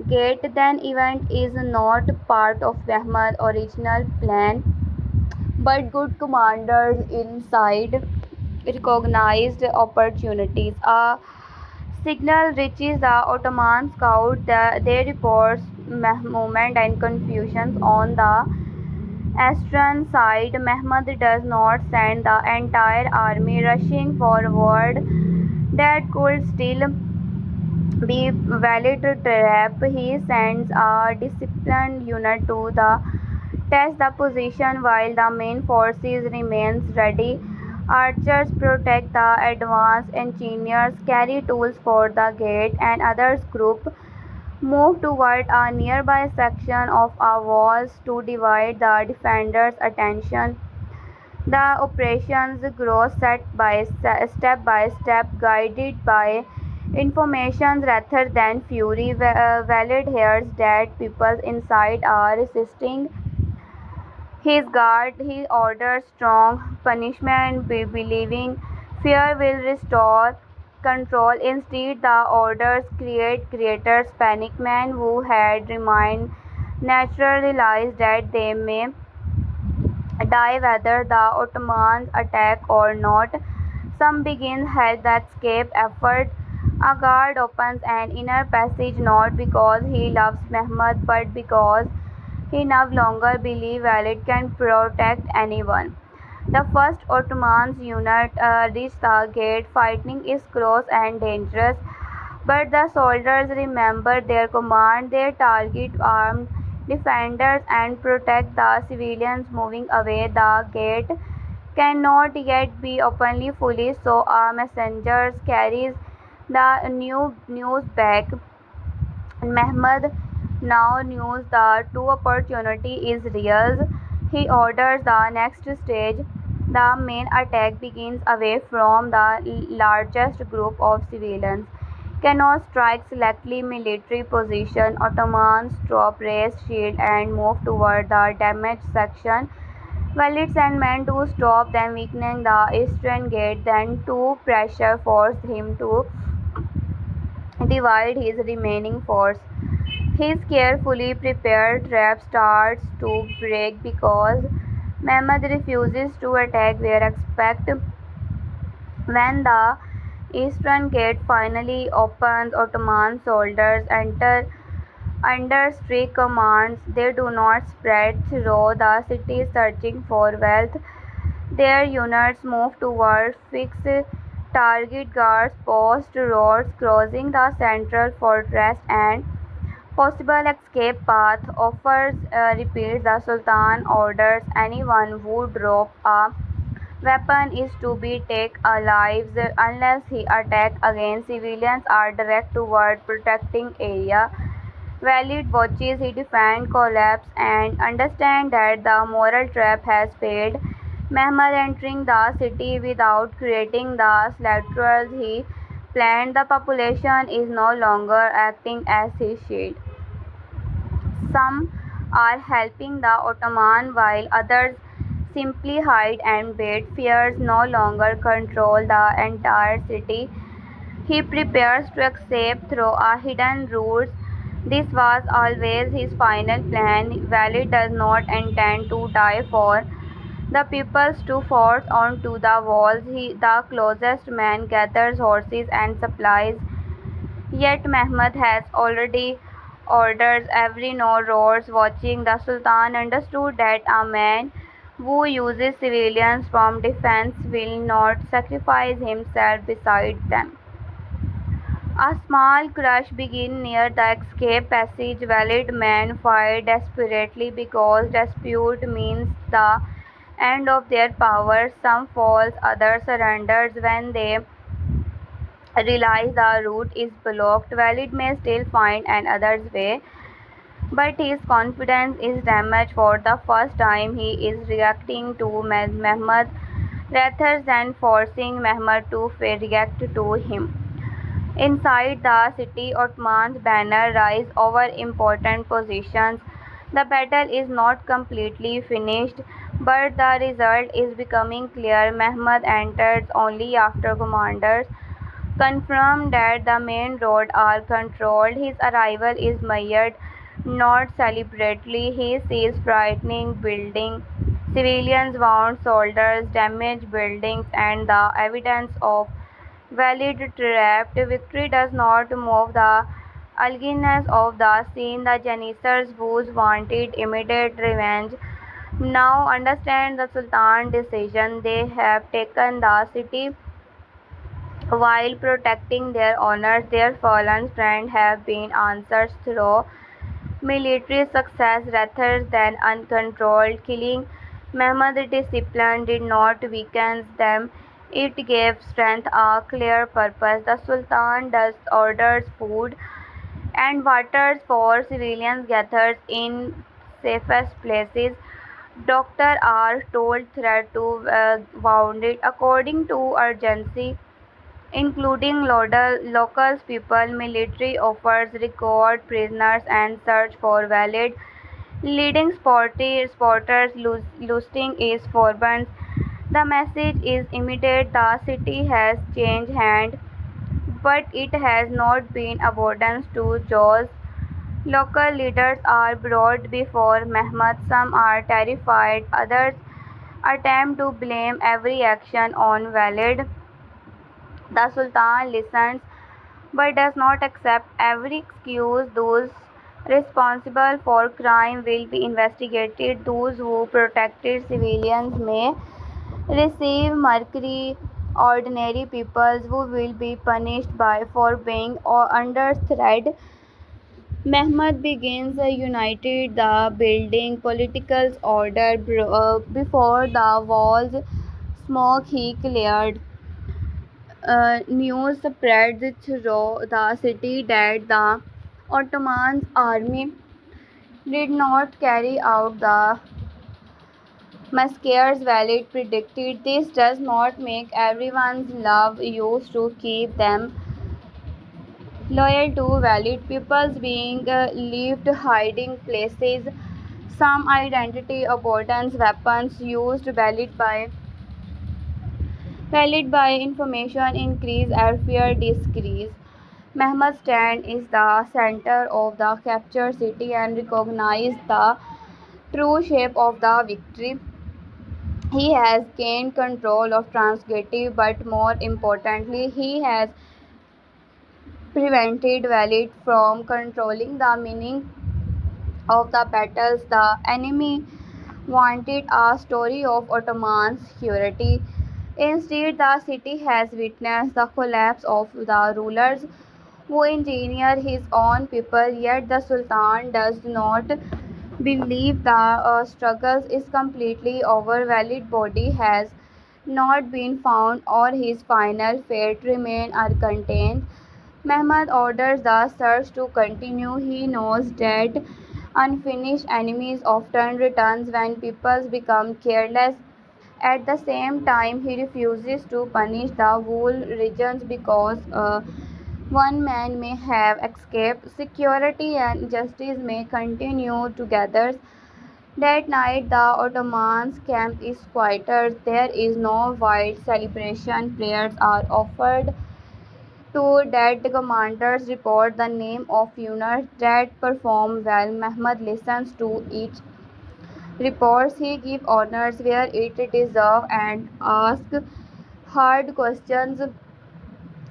Speaker 1: gate. Then event is not part of Mehmed's original plan, but good commanders inside recognized opportunities. A signal reaches the Ottoman scout. They report movement and confusion on the eastern side. Mehmed does not send the entire army rushing forward. That could still be valid trap. He sends a disciplined unit to test the position while the main forces remains ready. Archers protect the advance, engineers carry tools for the gate, and others group move toward a nearby section of our walls to divide the defenders' attention. The operations grow step by step, guided by information rather than fury. Valid hears that people inside are resisting his guard. He orders strong punishment, believing fear will restore control. Instead, the orders create greater panic. Men who had remained natural realize that they may die whether the Ottomans attack or not. Some begin help the escape effort. A guard opens an inner passage not because he loves Mehmed but because he no longer believes Walid can protect anyone. The first Ottoman unit reached the gate. Fighting is close and dangerous, but the soldiers remember their command. They target armed defenders and protect the civilians moving away. The gate cannot yet be openly fully, so a messenger carries the new news back. Mehmed now knows the true opportunity is real. He orders the next stage. The main attack begins away from the largest group of civilians. Cannot strike selectly military position. Ottomans drop raised shield and move toward the damaged section. Valid sent men to stop them, weakening the eastern gate. Then two pressure forced him to divide his remaining force. His carefully prepared trap starts to break because Mehmed refuses to attack where expect. When the eastern gate finally opens, Ottoman soldiers enter under strict commands. They do not spread through the city searching for wealth. Their units move toward fixed target guards post roads crossing the central fortress and possible escape path. Offers repeat the Sultan orders anyone who drop a weapon is to be taken alive unless he attack again. Civilians are directed toward protecting area. Valid watches he defend collapse and understand that the moral trap has failed. Mehmed entering the city without creating the collateral he planned, the population is no longer acting as his shield. Some are helping the Ottoman while others simply hide and wait. Fears no longer control the entire city. He prepares to escape through a hidden route. This was always his final plan. Walid does not intend to die for the people to force onto the walls. The closest man, gathers horses and supplies. Yet Mehmed has already ordered every no roads watching. The Sultan understood that a man who uses civilians from defense will not sacrifice himself beside them. A small crush began near the escape passage. Valid men fight desperately because dispute means the end of their power. Some falls, others surrender when they realize the route is blocked. Valid may still find another way, but his confidence is damaged. For the first time, he is reacting to Mehmed rather than forcing Mehmed to react to him. Inside the city, Ottoman's banner rise over important positions. The battle is not completely finished, but the result is becoming clear. Mehmed enters only after commanders confirmed that the main roads are controlled. His arrival is measured, not celebratory. He sees frightening buildings, civilians wound soldiers, damaged buildings, and the evidence of valid trapped. Victory does not move the ugliness of the scene. The Janissaries who wanted immediate revenge now understand the Sultan's decision. They have taken the city while protecting their honors. Their fallen friends have been answered through military success rather than uncontrolled killing. Mehmed's discipline did not weaken them, it gave strength a clear purpose. The Sultan thus orders food and water for civilians gathered in safest places. Doctors are told threat to wounded according to urgency, including local people. Military offers record prisoners and search for valid leading spotters. Looting is forbidden. The message is immediate: the city has changed hands, but it has not been abandoned to Jaws. Local leaders are brought before Mehmed. Some are terrified, others attempt to blame every action on Walid. The Sultan listens but does not accept every excuse. Those responsible for crime will be investigated. Those who protected civilians may receive mercury. Ordinary people who will be punished by for being or under threat. Mehmed begins united the building political order before the walls smoke he cleared. News spread through the city that the Ottoman army did not carry out the massacres Walid predicted. This does not make everyone's love used to keep them loyal to Walid. Peoples being left hiding places, some identity abundance weapons used valid by information increase and fear decrease. Mehmed's stand is the center of the captured city and recognizes the true shape of the victory. He has gained control of Transgative, but more importantly, he has prevented Walid from controlling the meaning of the battles. The enemy wanted a story of Ottoman security. Instead, the city has witnessed the collapse of the rulers who engineer his own people. Yet the Sultan does not believe the struggle is completely over. Valid body has not been found or his final fate remains uncontained. Mehmed orders the search to continue. He knows that unfinished enemies often return when people become careless. At the same time, he refuses to punish the whole regions because one man may have escaped. Security and justice may continue together. That night, the Ottomans' camp is quieter. There is no wide celebration. Prayers are offered to dead commanders. Report the name of units that perform well. Mehmed listens to each reports. He gives honors where it deserves and asks hard questions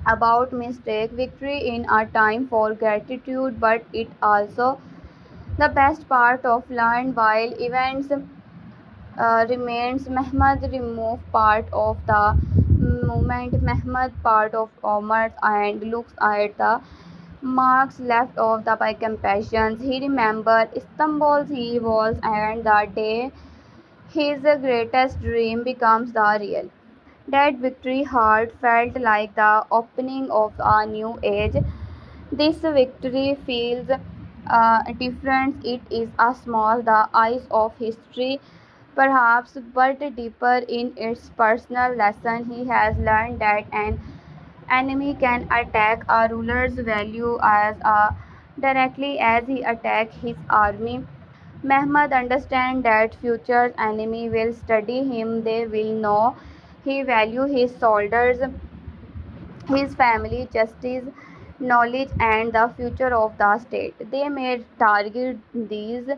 Speaker 1: about mistake. Victory in a time for gratitude, but it also the best part of learn while events remains. Mehmed removed part of the movement. Mehmed part of Omar and looks at the marks left of the by compassions. He remembered Istanbul's he was and the day his greatest dream becomes the real. That victory heart felt like the opening of a new age. This victory feels different. It is a small, the eyes of history, perhaps, but deeper in its personal lesson. He has learned that an enemy can attack a ruler's value as directly as he attacks his army. Mehmed understands that future enemy will study him. They will know he value his soldiers, his family, justice, knowledge, and the future of the state. They may target these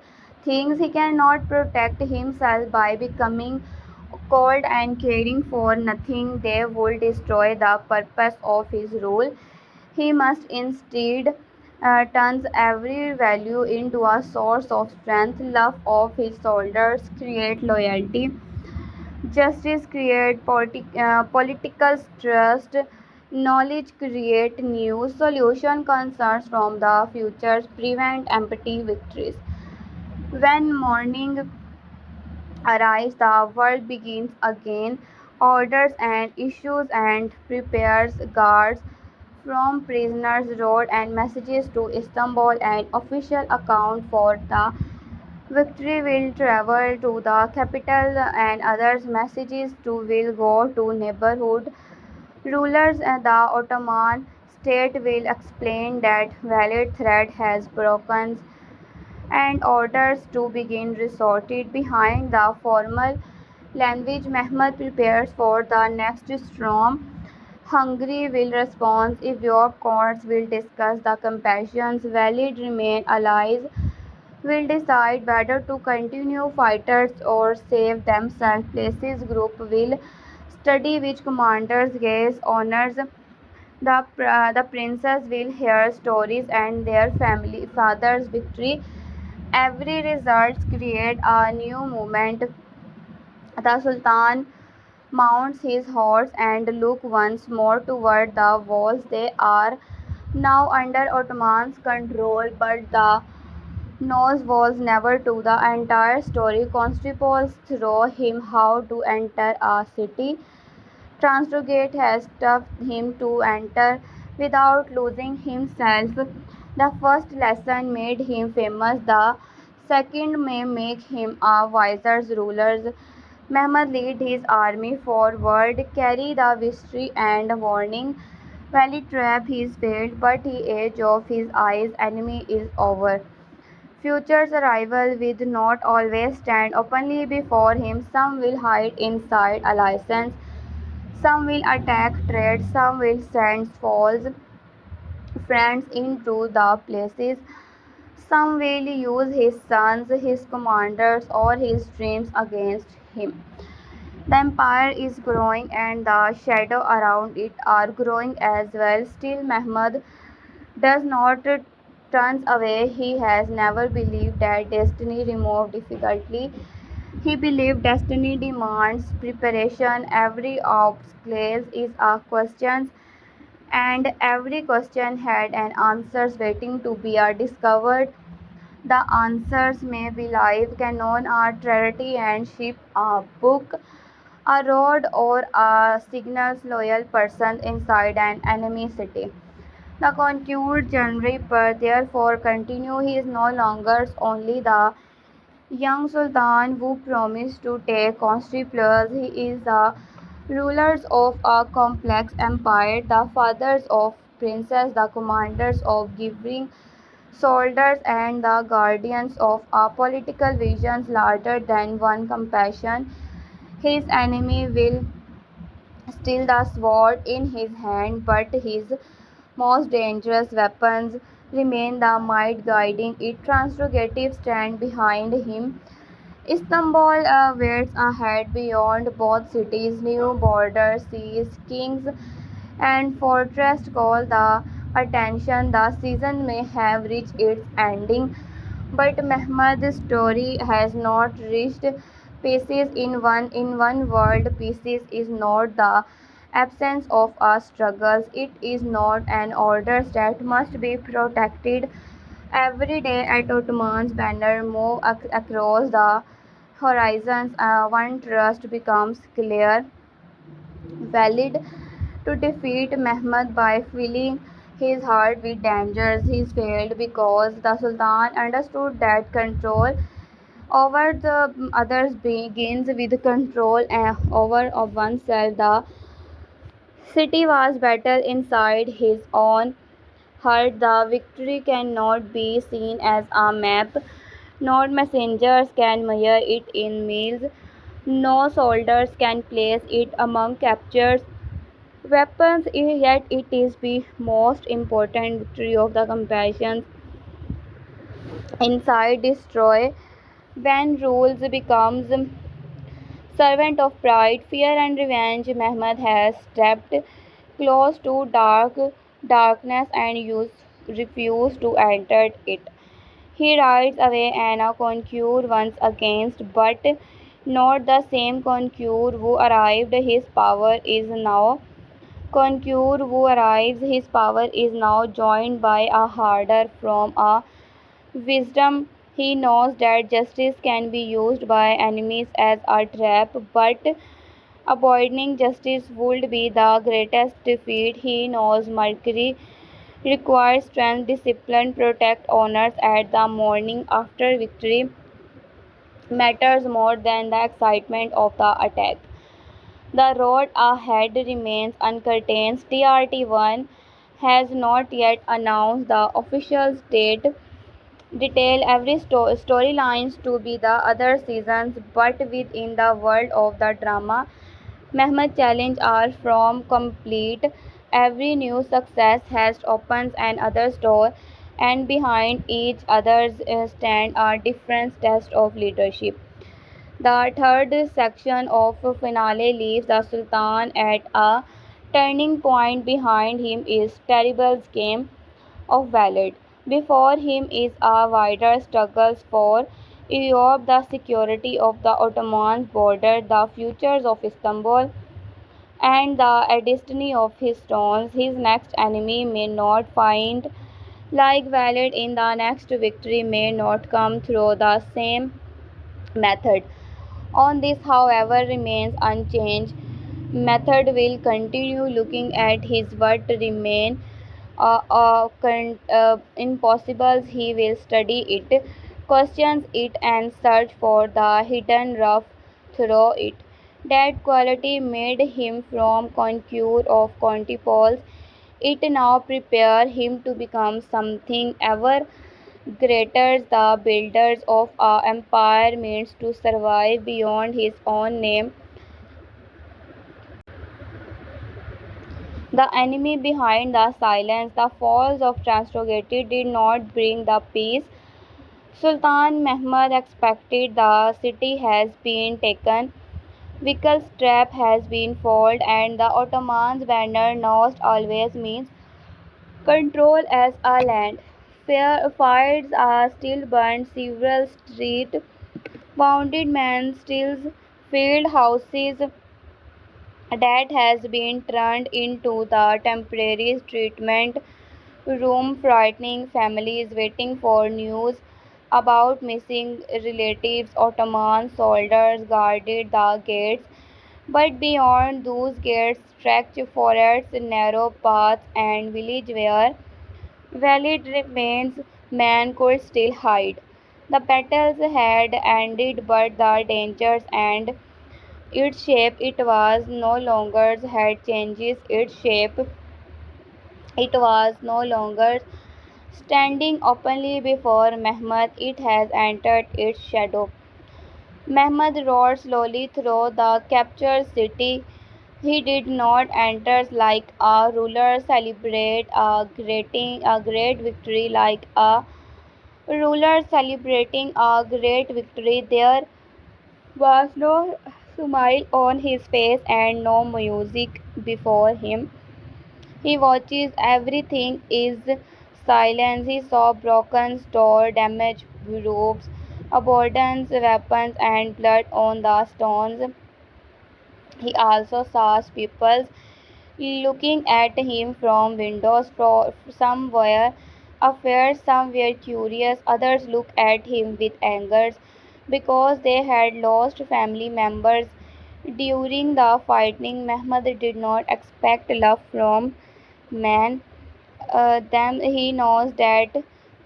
Speaker 1: things. He cannot protect himself by becoming cold and caring for nothing. They will destroy the purpose of his rule. He must instead turns every value into a source of strength. Love of his soldiers create loyalty. Justice create political trust. Knowledge create new solution. Concerns from the futures prevent empty victories. When morning arrives, the world begins again. Orders and issues and prepares guards from prisoners' road and messages to Istanbul. An official account for the victory will travel to the capital and others messages to will go to neighborhood rulers. And the Ottoman state will explain that valid threat has broken and orders to begin resorted behind the formal language. Mehmed prepares for the next storm. Hungary will respond if your courts will discuss the compassions. Valid remain allies will decide whether to continue fighters or save themselves. Places group will study which commanders gaze honors. The princes will hear stories and their family father's victory. Every result create a new movement. The Sultan mounts his horse and look once more toward the walls. They are now under Ottoman's control, but the knows was never to the entire story. Constables show him how to enter a city. Translocate has taught him to enter without losing himself. The first lesson made him famous. The second may make him a wiser ruler. Mehmed lead his army forward, carry the victory and warning. Valley trap his failed, but the age of his eyes enemy is over. Future's arrival will not always stand openly before him. Some will hide inside alliances, some will attack trade, some will send false friends into the places, some will use his sons, his commanders, or his dreams against him. The empire is growing and the shadow around it are growing as well. Still, Mehmed does not turn away. He has never believed that destiny removed difficulty. He believed destiny demands preparation. Every obstacle is a question, and every question had an answer waiting to be discovered. The answers may be live, canon, a treaty and ship, a book, a road, or a signals loyal person inside an enemy city. The conquered genre per therefore continue. He is no longer only the young Sultan who promised to take Constantinople. He is the rulers of a complex empire, the fathers of princes, the commanders of giving soldiers, and the guardians of a political visions larger than one compassion. His enemy will still the sword in his hand, but his most dangerous weapons remain the might guiding it. Transrogative stand behind him. Istanbul waits ahead beyond both cities, new borders, seas, kings, and fortress call the attention. The season may have reached its ending, but Mehmed's story has not reached pieces in one world. Pieces is not the absence of a struggle. It is not an order that must be protected. Every day at Ottoman's banner move across the horizons, one trust becomes clear, valid to defeat Mehmed by filling his heart with dangers. He failed because the Sultan understood that control over the others begins with control over of oneself. The city was battle inside his own heart. The victory cannot be seen as a map. Not messengers can measure it in miles. No soldiers can place it among captured weapons. Yet it is the most important victory of the compassion inside destroy when rules becomes servant of pride, fear and revenge. Mehmed has stepped close to darkness and refused to enter it. He rides away and a conqueror once against, but not the same conqueror who arrived. His power is now conqueror who arrives. His power is now joined by a harder from a wisdom. He knows that justice can be used by enemies as a trap, but avoiding justice would be the greatest defeat. He knows Mercury requires strength, discipline, protect honors at the morning after victory matters more than the excitement of the attack. The road ahead remains uncertain. TRT1 has not yet announced the official date detail every storylines to be the other seasons, but within the world of the drama, Mehmet challenge are from complete. Every new success has opens another door, and behind each other's stand a different test of leadership. The third section of finale leaves the Sultan at a turning point. Behind him is terrible game of Valid. Before him is a wider struggle for Europe, the security of the Ottoman border, the futures of Istanbul, and the destiny of his stones. His next enemy may not find like Valid in the next victory may not come through the same method. On this, however, remains unchanged. Method will continue looking at his what remain impossible. He will study it, questions it, and search for the hidden rough through it. That quality made him from conqueror of Contipols. It now prepare him to become something ever greater. The builders of our empire means to survive beyond his own name. The enemy behind the silence, the falls of Transrogated did not bring the peace Sultan Mehmed expected. The city has been taken, Vikhal's trap has been foiled, and the Ottoman's banner lost always means control as a land. Fires are still burned, several streets, wounded men, still field houses that has been turned into the temporary treatment room, frightening families waiting for news about missing relatives. Ottoman soldiers guarded the gates, but beyond those gates stretched forests, narrow paths, and villages where valid remains man could still hide. The battles had ended, but the dangers and its shape it was no longer had changes its shape. It was no longer standing openly before Mehmed, it has entered its shadow. Mehmed rode slowly through the captured city. He did not enter like a ruler celebrate a great victory like a ruler celebrating a great victory. There was no smile on his face and no music before him. He watches everything is silence. He saw broken door, damaged roofs, abandoned weapons, and blood on the stones. He also saw people looking at him from windows. Some were afraid, some were curious, others looked at him with anger because they had lost family members. During the fighting, Mehmed did not expect love from man. Then he knows that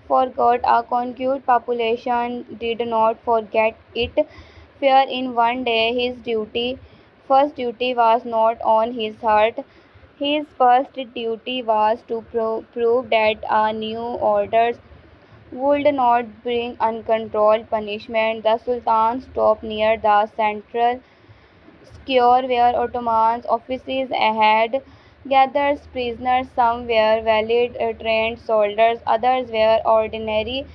Speaker 1: forgot a conquered population did not forget it. Fear in one day his first duty was not on his heart. His first duty was to prove that a new orders would not bring uncontrolled punishment. The Sultan stopped near the central square where Ottoman officers had gathered prisoners. Some were valid trained soldiers, others were ordinary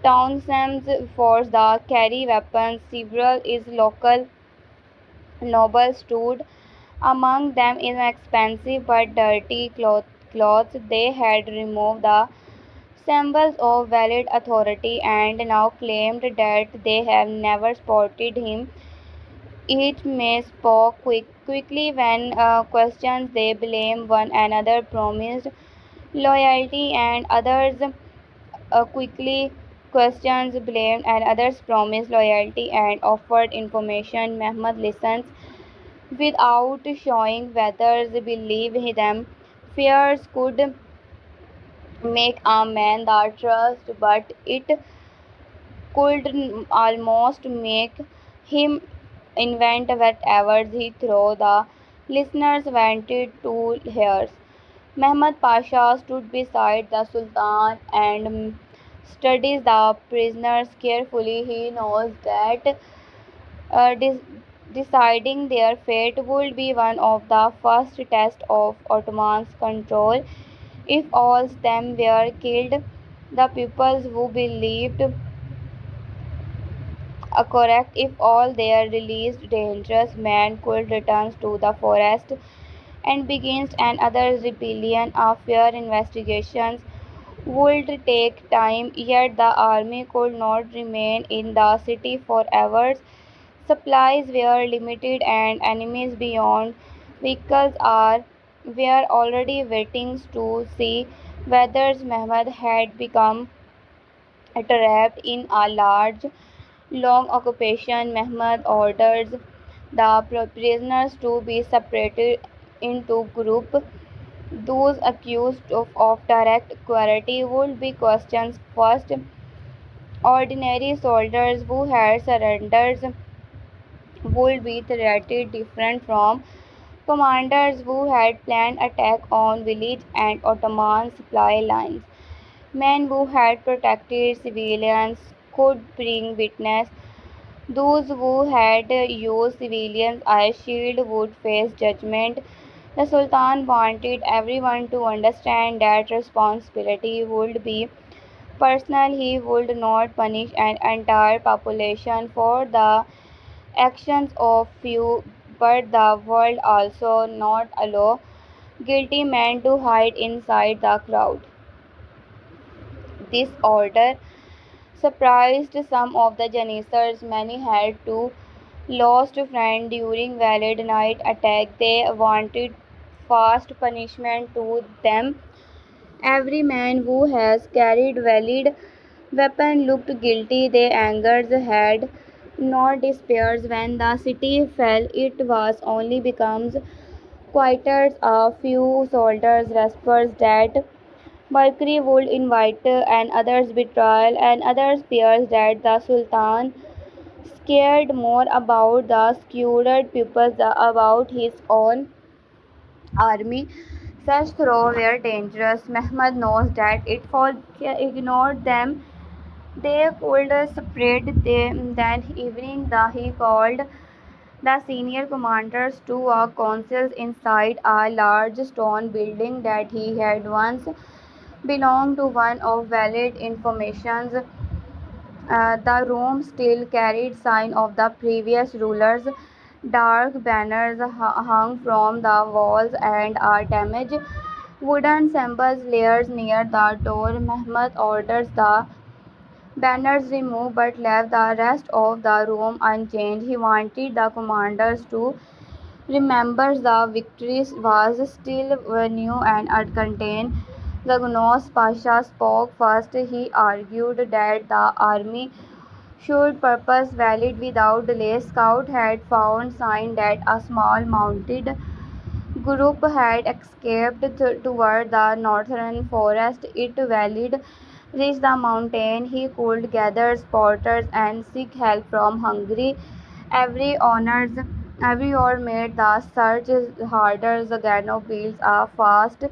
Speaker 1: townsmen forced to carry weapons. Several is local nobles stood among them in expensive but dirty clothes. They had removed the symbols of valid authority and now claimed that they have never spotted him. Each may spoke quickly when questioned. They blame one another, promised loyalty, and others quickly questions blamed, and others promised loyalty and offered information. Mehmed listens without showing whether they believe them. Fears could make a man the trust, but it could almost make him invent whatever he thought the listeners wanted to hear. Mehmed Pasha stood beside the Sultan and studies the prisoners carefully. He knows that deciding their fate would be one of the first tests of Ottoman's control. If all of them were killed, the peoples who believed correct. If all their released dangerous men could return to the forest and begin another rebellion. After investigations would take time, yet the army could not remain in the city for hours. Supplies were limited and enemies beyond vehicles were already waiting to see whether Mehmed had become trapped in a large, long occupation. Mehmed orders the prisoners to be separated into groups. Those accused of direct cruelty would be questioned first. Ordinary soldiers who had surrendered would be treated different from commanders who had planned attack on village and Ottoman supply lines. Men who had protected civilians could bring witness. Those who had used civilians as shield would face judgment. The Sultan wanted everyone to understand that responsibility would be personal. He would not punish an entire population for the actions of few, but the world also not allow guilty men to hide inside the crowd. This order surprised some of the Janissaries. Many had to lost friend during valid night attack. They wanted fast punishment to them. Every man who has carried valid weapon looked guilty. Their angers had not disappeared when the city fell. It was only becomes quieter. A few soldiers whispered that Mercury would invite and others betrayal and others fears that the Sultan cared more about the scattered people than about his own army. Such throws were dangerous. Mehmed knows that if ignored them, they could spread them. That evening, he called the senior commanders to a council inside a large stone building that he had once belonged to one of valid informations. The room still carried sign of the previous rulers. Dark banners hung from the walls and are damaged. Wooden symbols layers near the door. Mehmet orders the banners removed but left the rest of the room unchanged. He wanted the commanders to remember the victory was still new and uncontained. The Gnos Pasha spoke first. He argued that the army should purpose valid without delay. Scout had found sign that a small mounted group had escaped toward the northern forest. It valid reached the mountain. He could gather spotters and seek help from Hungary. Every honors every hour made the search harder. Zagano built a fast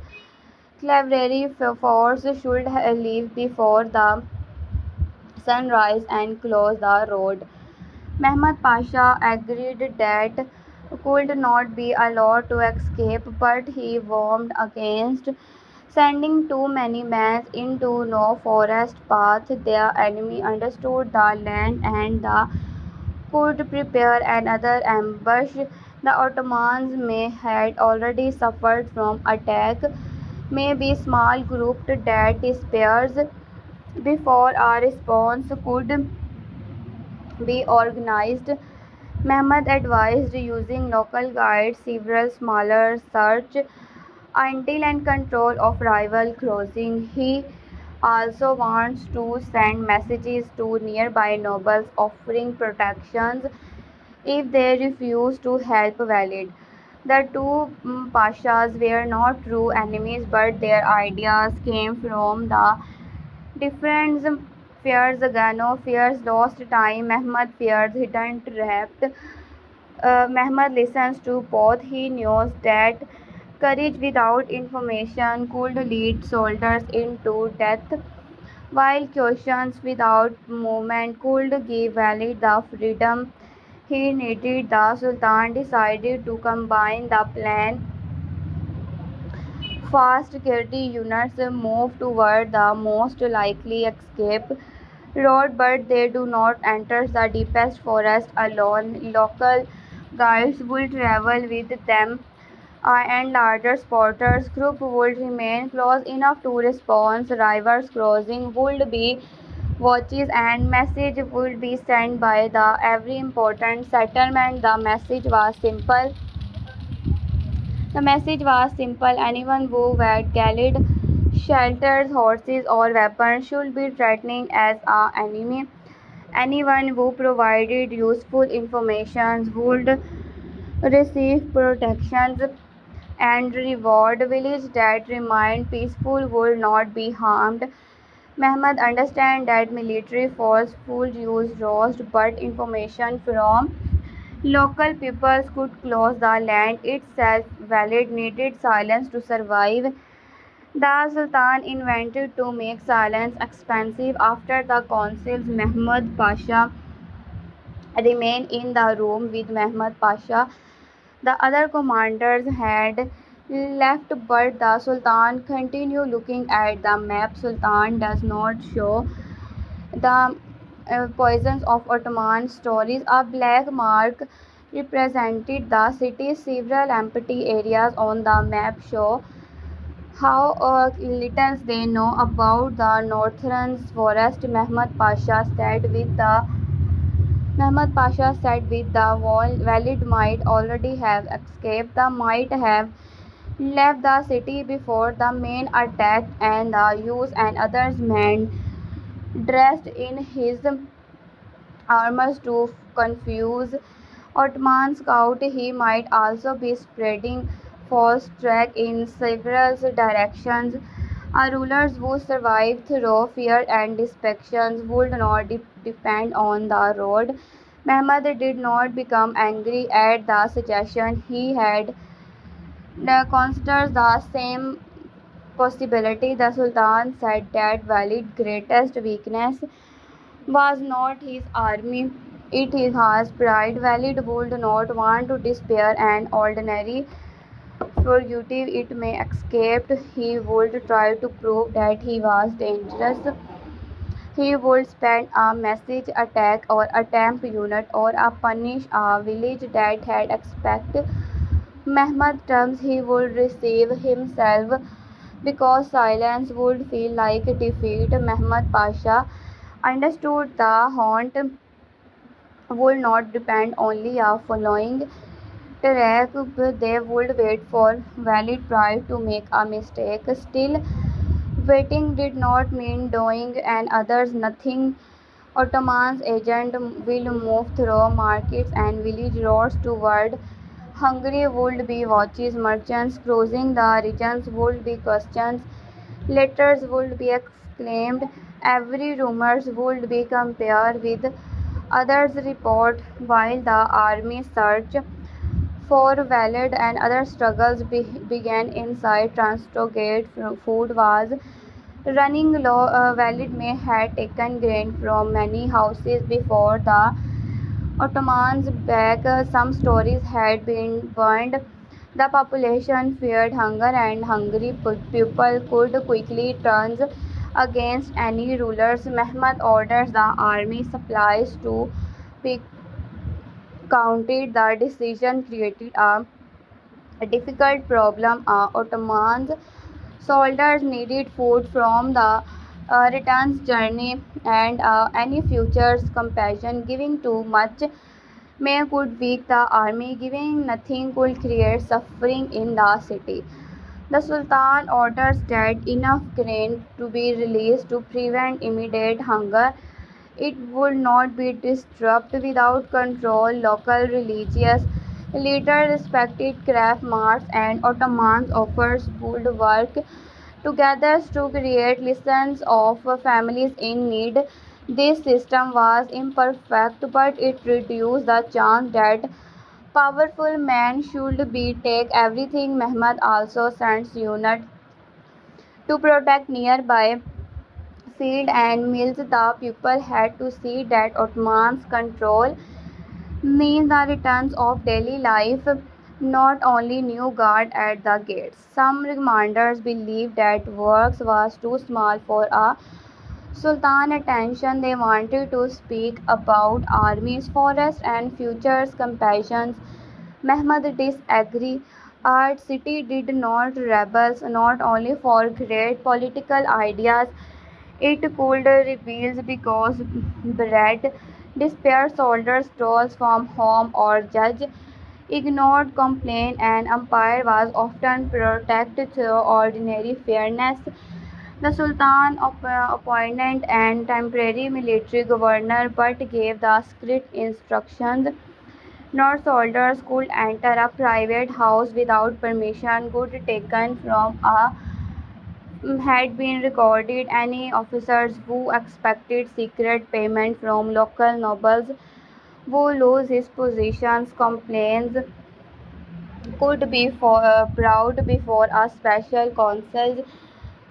Speaker 1: cavalry force should leave before the sunrise and close the road. Mehmed Pasha agreed that could not be allowed to escape, but he warned against sending too many men into no forest path. The enemy understood the land and could prepare another ambush. The Ottomans may had already suffered from attack, maybe small grouped that despairs before a response could be organized. Mehmed advised using local guides, several smaller search until and control of rival crossing. He also wants to send messages to nearby nobles offering protections if they refuse to help valid. The two pashas were not true enemies, but their ideas came from the different fears. Gano fears lost time, Mehmed fears hidden trapped. Mehmed listens to both. He knows that courage without information could lead soldiers into death, while questions without movement could give valid the freedom he needed. The Sultan decided to combine the plan. Fast security units move toward the most likely escape road, but they do not enter the deepest forest alone. Local guides will travel with them, and larger spotters group would remain close enough to respond. Rivers crossing would be watches and message would be sent by the every important settlement. The message was simple. Anyone who had carried shelters, horses, or weapons should be threatening as an enemy. Anyone who provided useful information would receive protections and reward. Village that remained peaceful would not be harmed. Mehmed understands that military force would use roast, but information from local peoples could close the land itself. Valid needed silence to survive. The Sultan invented to make silence expensive. After the councils, Mehmed Pasha remained in the room with Mehmed Pasha. The other commanders had left, but the Sultan continued looking at the map. Sultan does not show the poisons of Ottoman stories. A black mark represented the city. Several empty areas on the map show how little they know about the northern forest. Mehmed Pasha said with the Walid might already have escaped. They might have left the city before the main attack, and the youths and others men dressed in his armors to confuse Ottoman scout. He might also be spreading false track in several directions. Our rulers who survived through fear and dispections would not depend on the road. Mehmed did not become angry at the suggestion. He had considered the same possibility. The Sultan said that Walid's greatest weakness was not his army, it is his pride. Walid would not want to despair an ordinary fugitive. It may escaped. He would try to prove that he was dangerous. He would spend a message attack or attempt unit or a punish a village that had expected Mehmed terms. He would receive himself because silence would feel like defeat. Mehmed Pasha understood the haunt would not depend only on following track, they would wait for valid pride to make a mistake. Still, waiting did not mean doing and others nothing. Ottoman's agent will move through markets and village roads toward Hungary would be watches, merchants crossing the regions would be questions, letters would be exclaimed, every rumors would be compared with others' report while the army searched for Valid and other struggles began inside Transtogate. Food was running low. Valid may have taken grain from many houses before the Ottomans back. Some stories had been burned. The population feared hunger, and hungry people could quickly turn against any rulers. Mehmed orders the army supplies to be counted. The decision created a difficult problem. Ottomans soldiers needed food from the return journey and any future's compassion. Giving too much may could weak the army. Giving nothing could create suffering in the city. The Sultan orders that enough grain to be released to prevent immediate hunger. It would not be disrupted without control. Local religious leaders respected craft marts and Ottoman offers would work together to create lists of families in need. This system was imperfect, but it reduced the chance that powerful men should be take everything. Mehmed also sends units to protect nearby field and mills. The people had to see that Ottoman's control means the returns of daily life, not only new guard at the gates. Some commanders believed that works was too small for a sultan attention. They wanted to speak about armies, forests, and futures compassions. Mehmed disagreed. Our city did not rebels not only for great political ideas, it could rebel because bread, despair, soldiers stole from home or judge, ignored complaint, and empire was often protected through ordinary fairness. The Sultan appointed and temporary military governor but gave the strict instructions. No soldiers could enter a private house without permission. Goods taken from a had been recorded. Any officers who expected secret payment from local nobles would lose his positions. Complaints could be brought before a special council.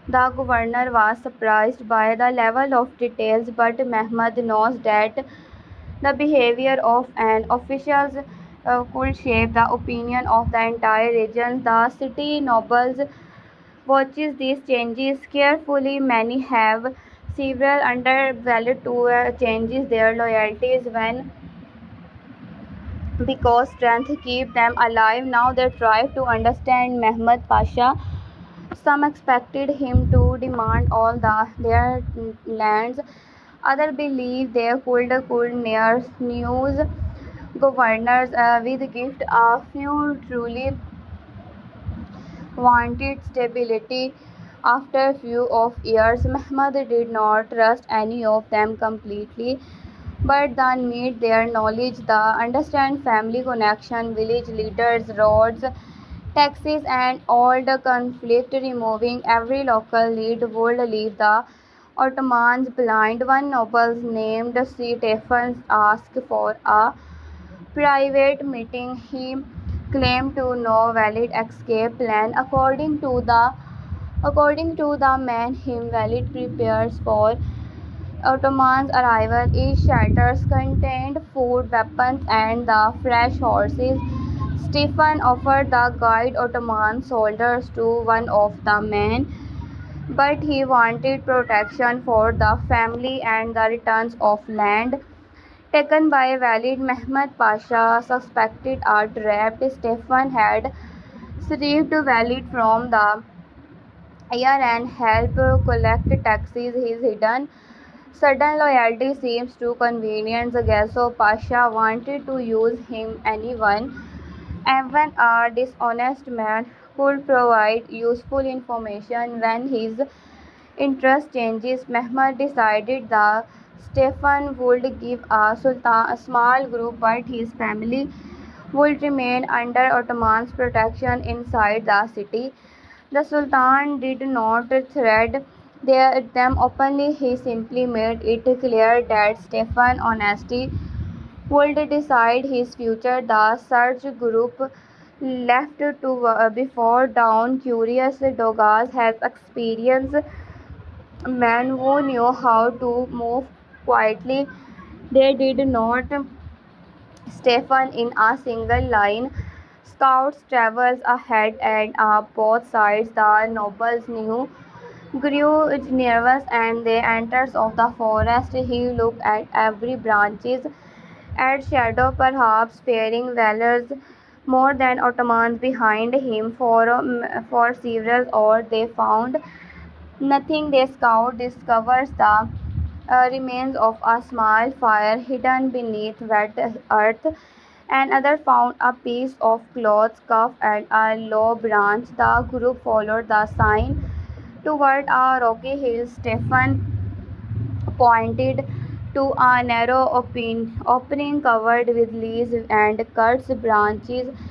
Speaker 1: The governor was surprised by the level of details, but Mehmed knows that the behavior of an official could shape the opinion of the entire region. The city nobles watches these changes carefully. Many have several undervalued to changes their loyalties when because strength keep them alive. Now they try to understand Mehmed Pasha. Some expected him to demand all their lands. Others believed they could near news governors with gift. A few truly wanted stability. After few of years, Mehmed did not trust any of them completely, but the need their knowledge, the understand family connection, village leaders, roads, taxes and old conflict, removing every local lead would leave the Ottomans blind. One noble named Stephen asked for a private meeting. He claimed to know valid escape plan. According to the man, him valid prepares for Ottoman's arrival. Each shelters contained food, weapons, and the fresh horses. Stephen offered the guide Ottoman soldiers to one of the men, but he wanted protection for the family and the returns of land taken by Walid. Mehmed Pasha suspected a trap. Stephen had received Walid from the air and helped collect taxes. His hidden sudden loyalty seems too convenient. Gasso Pasha wanted to use him anyone. Even a dishonest man could provide useful information when his interest changes. Mehmed decided that Stephen would give a sultan a small group, but his family would remain under Ottoman's protection inside the city. The Sultan did not threat them openly. He simply made it clear that Stephen's honesty would decide his future. The search group left to before dawn. Curious dogs has experienced men who knew how to move quietly. They did not Stephen in a single line. Scouts travels ahead and both sides. The nobles grew nervous and they enters of the forest. He looked at every branches, at shadow, perhaps fearing valors more than Ottomans behind him. For several hours they found nothing. The scout discovers the remains of a small fire hidden beneath wet earth. Another found a piece of cloth, cuff, and a low branch. The group followed the sign toward a rocky hill. Stephen pointed to a narrow opening covered with leaves and cursed branches.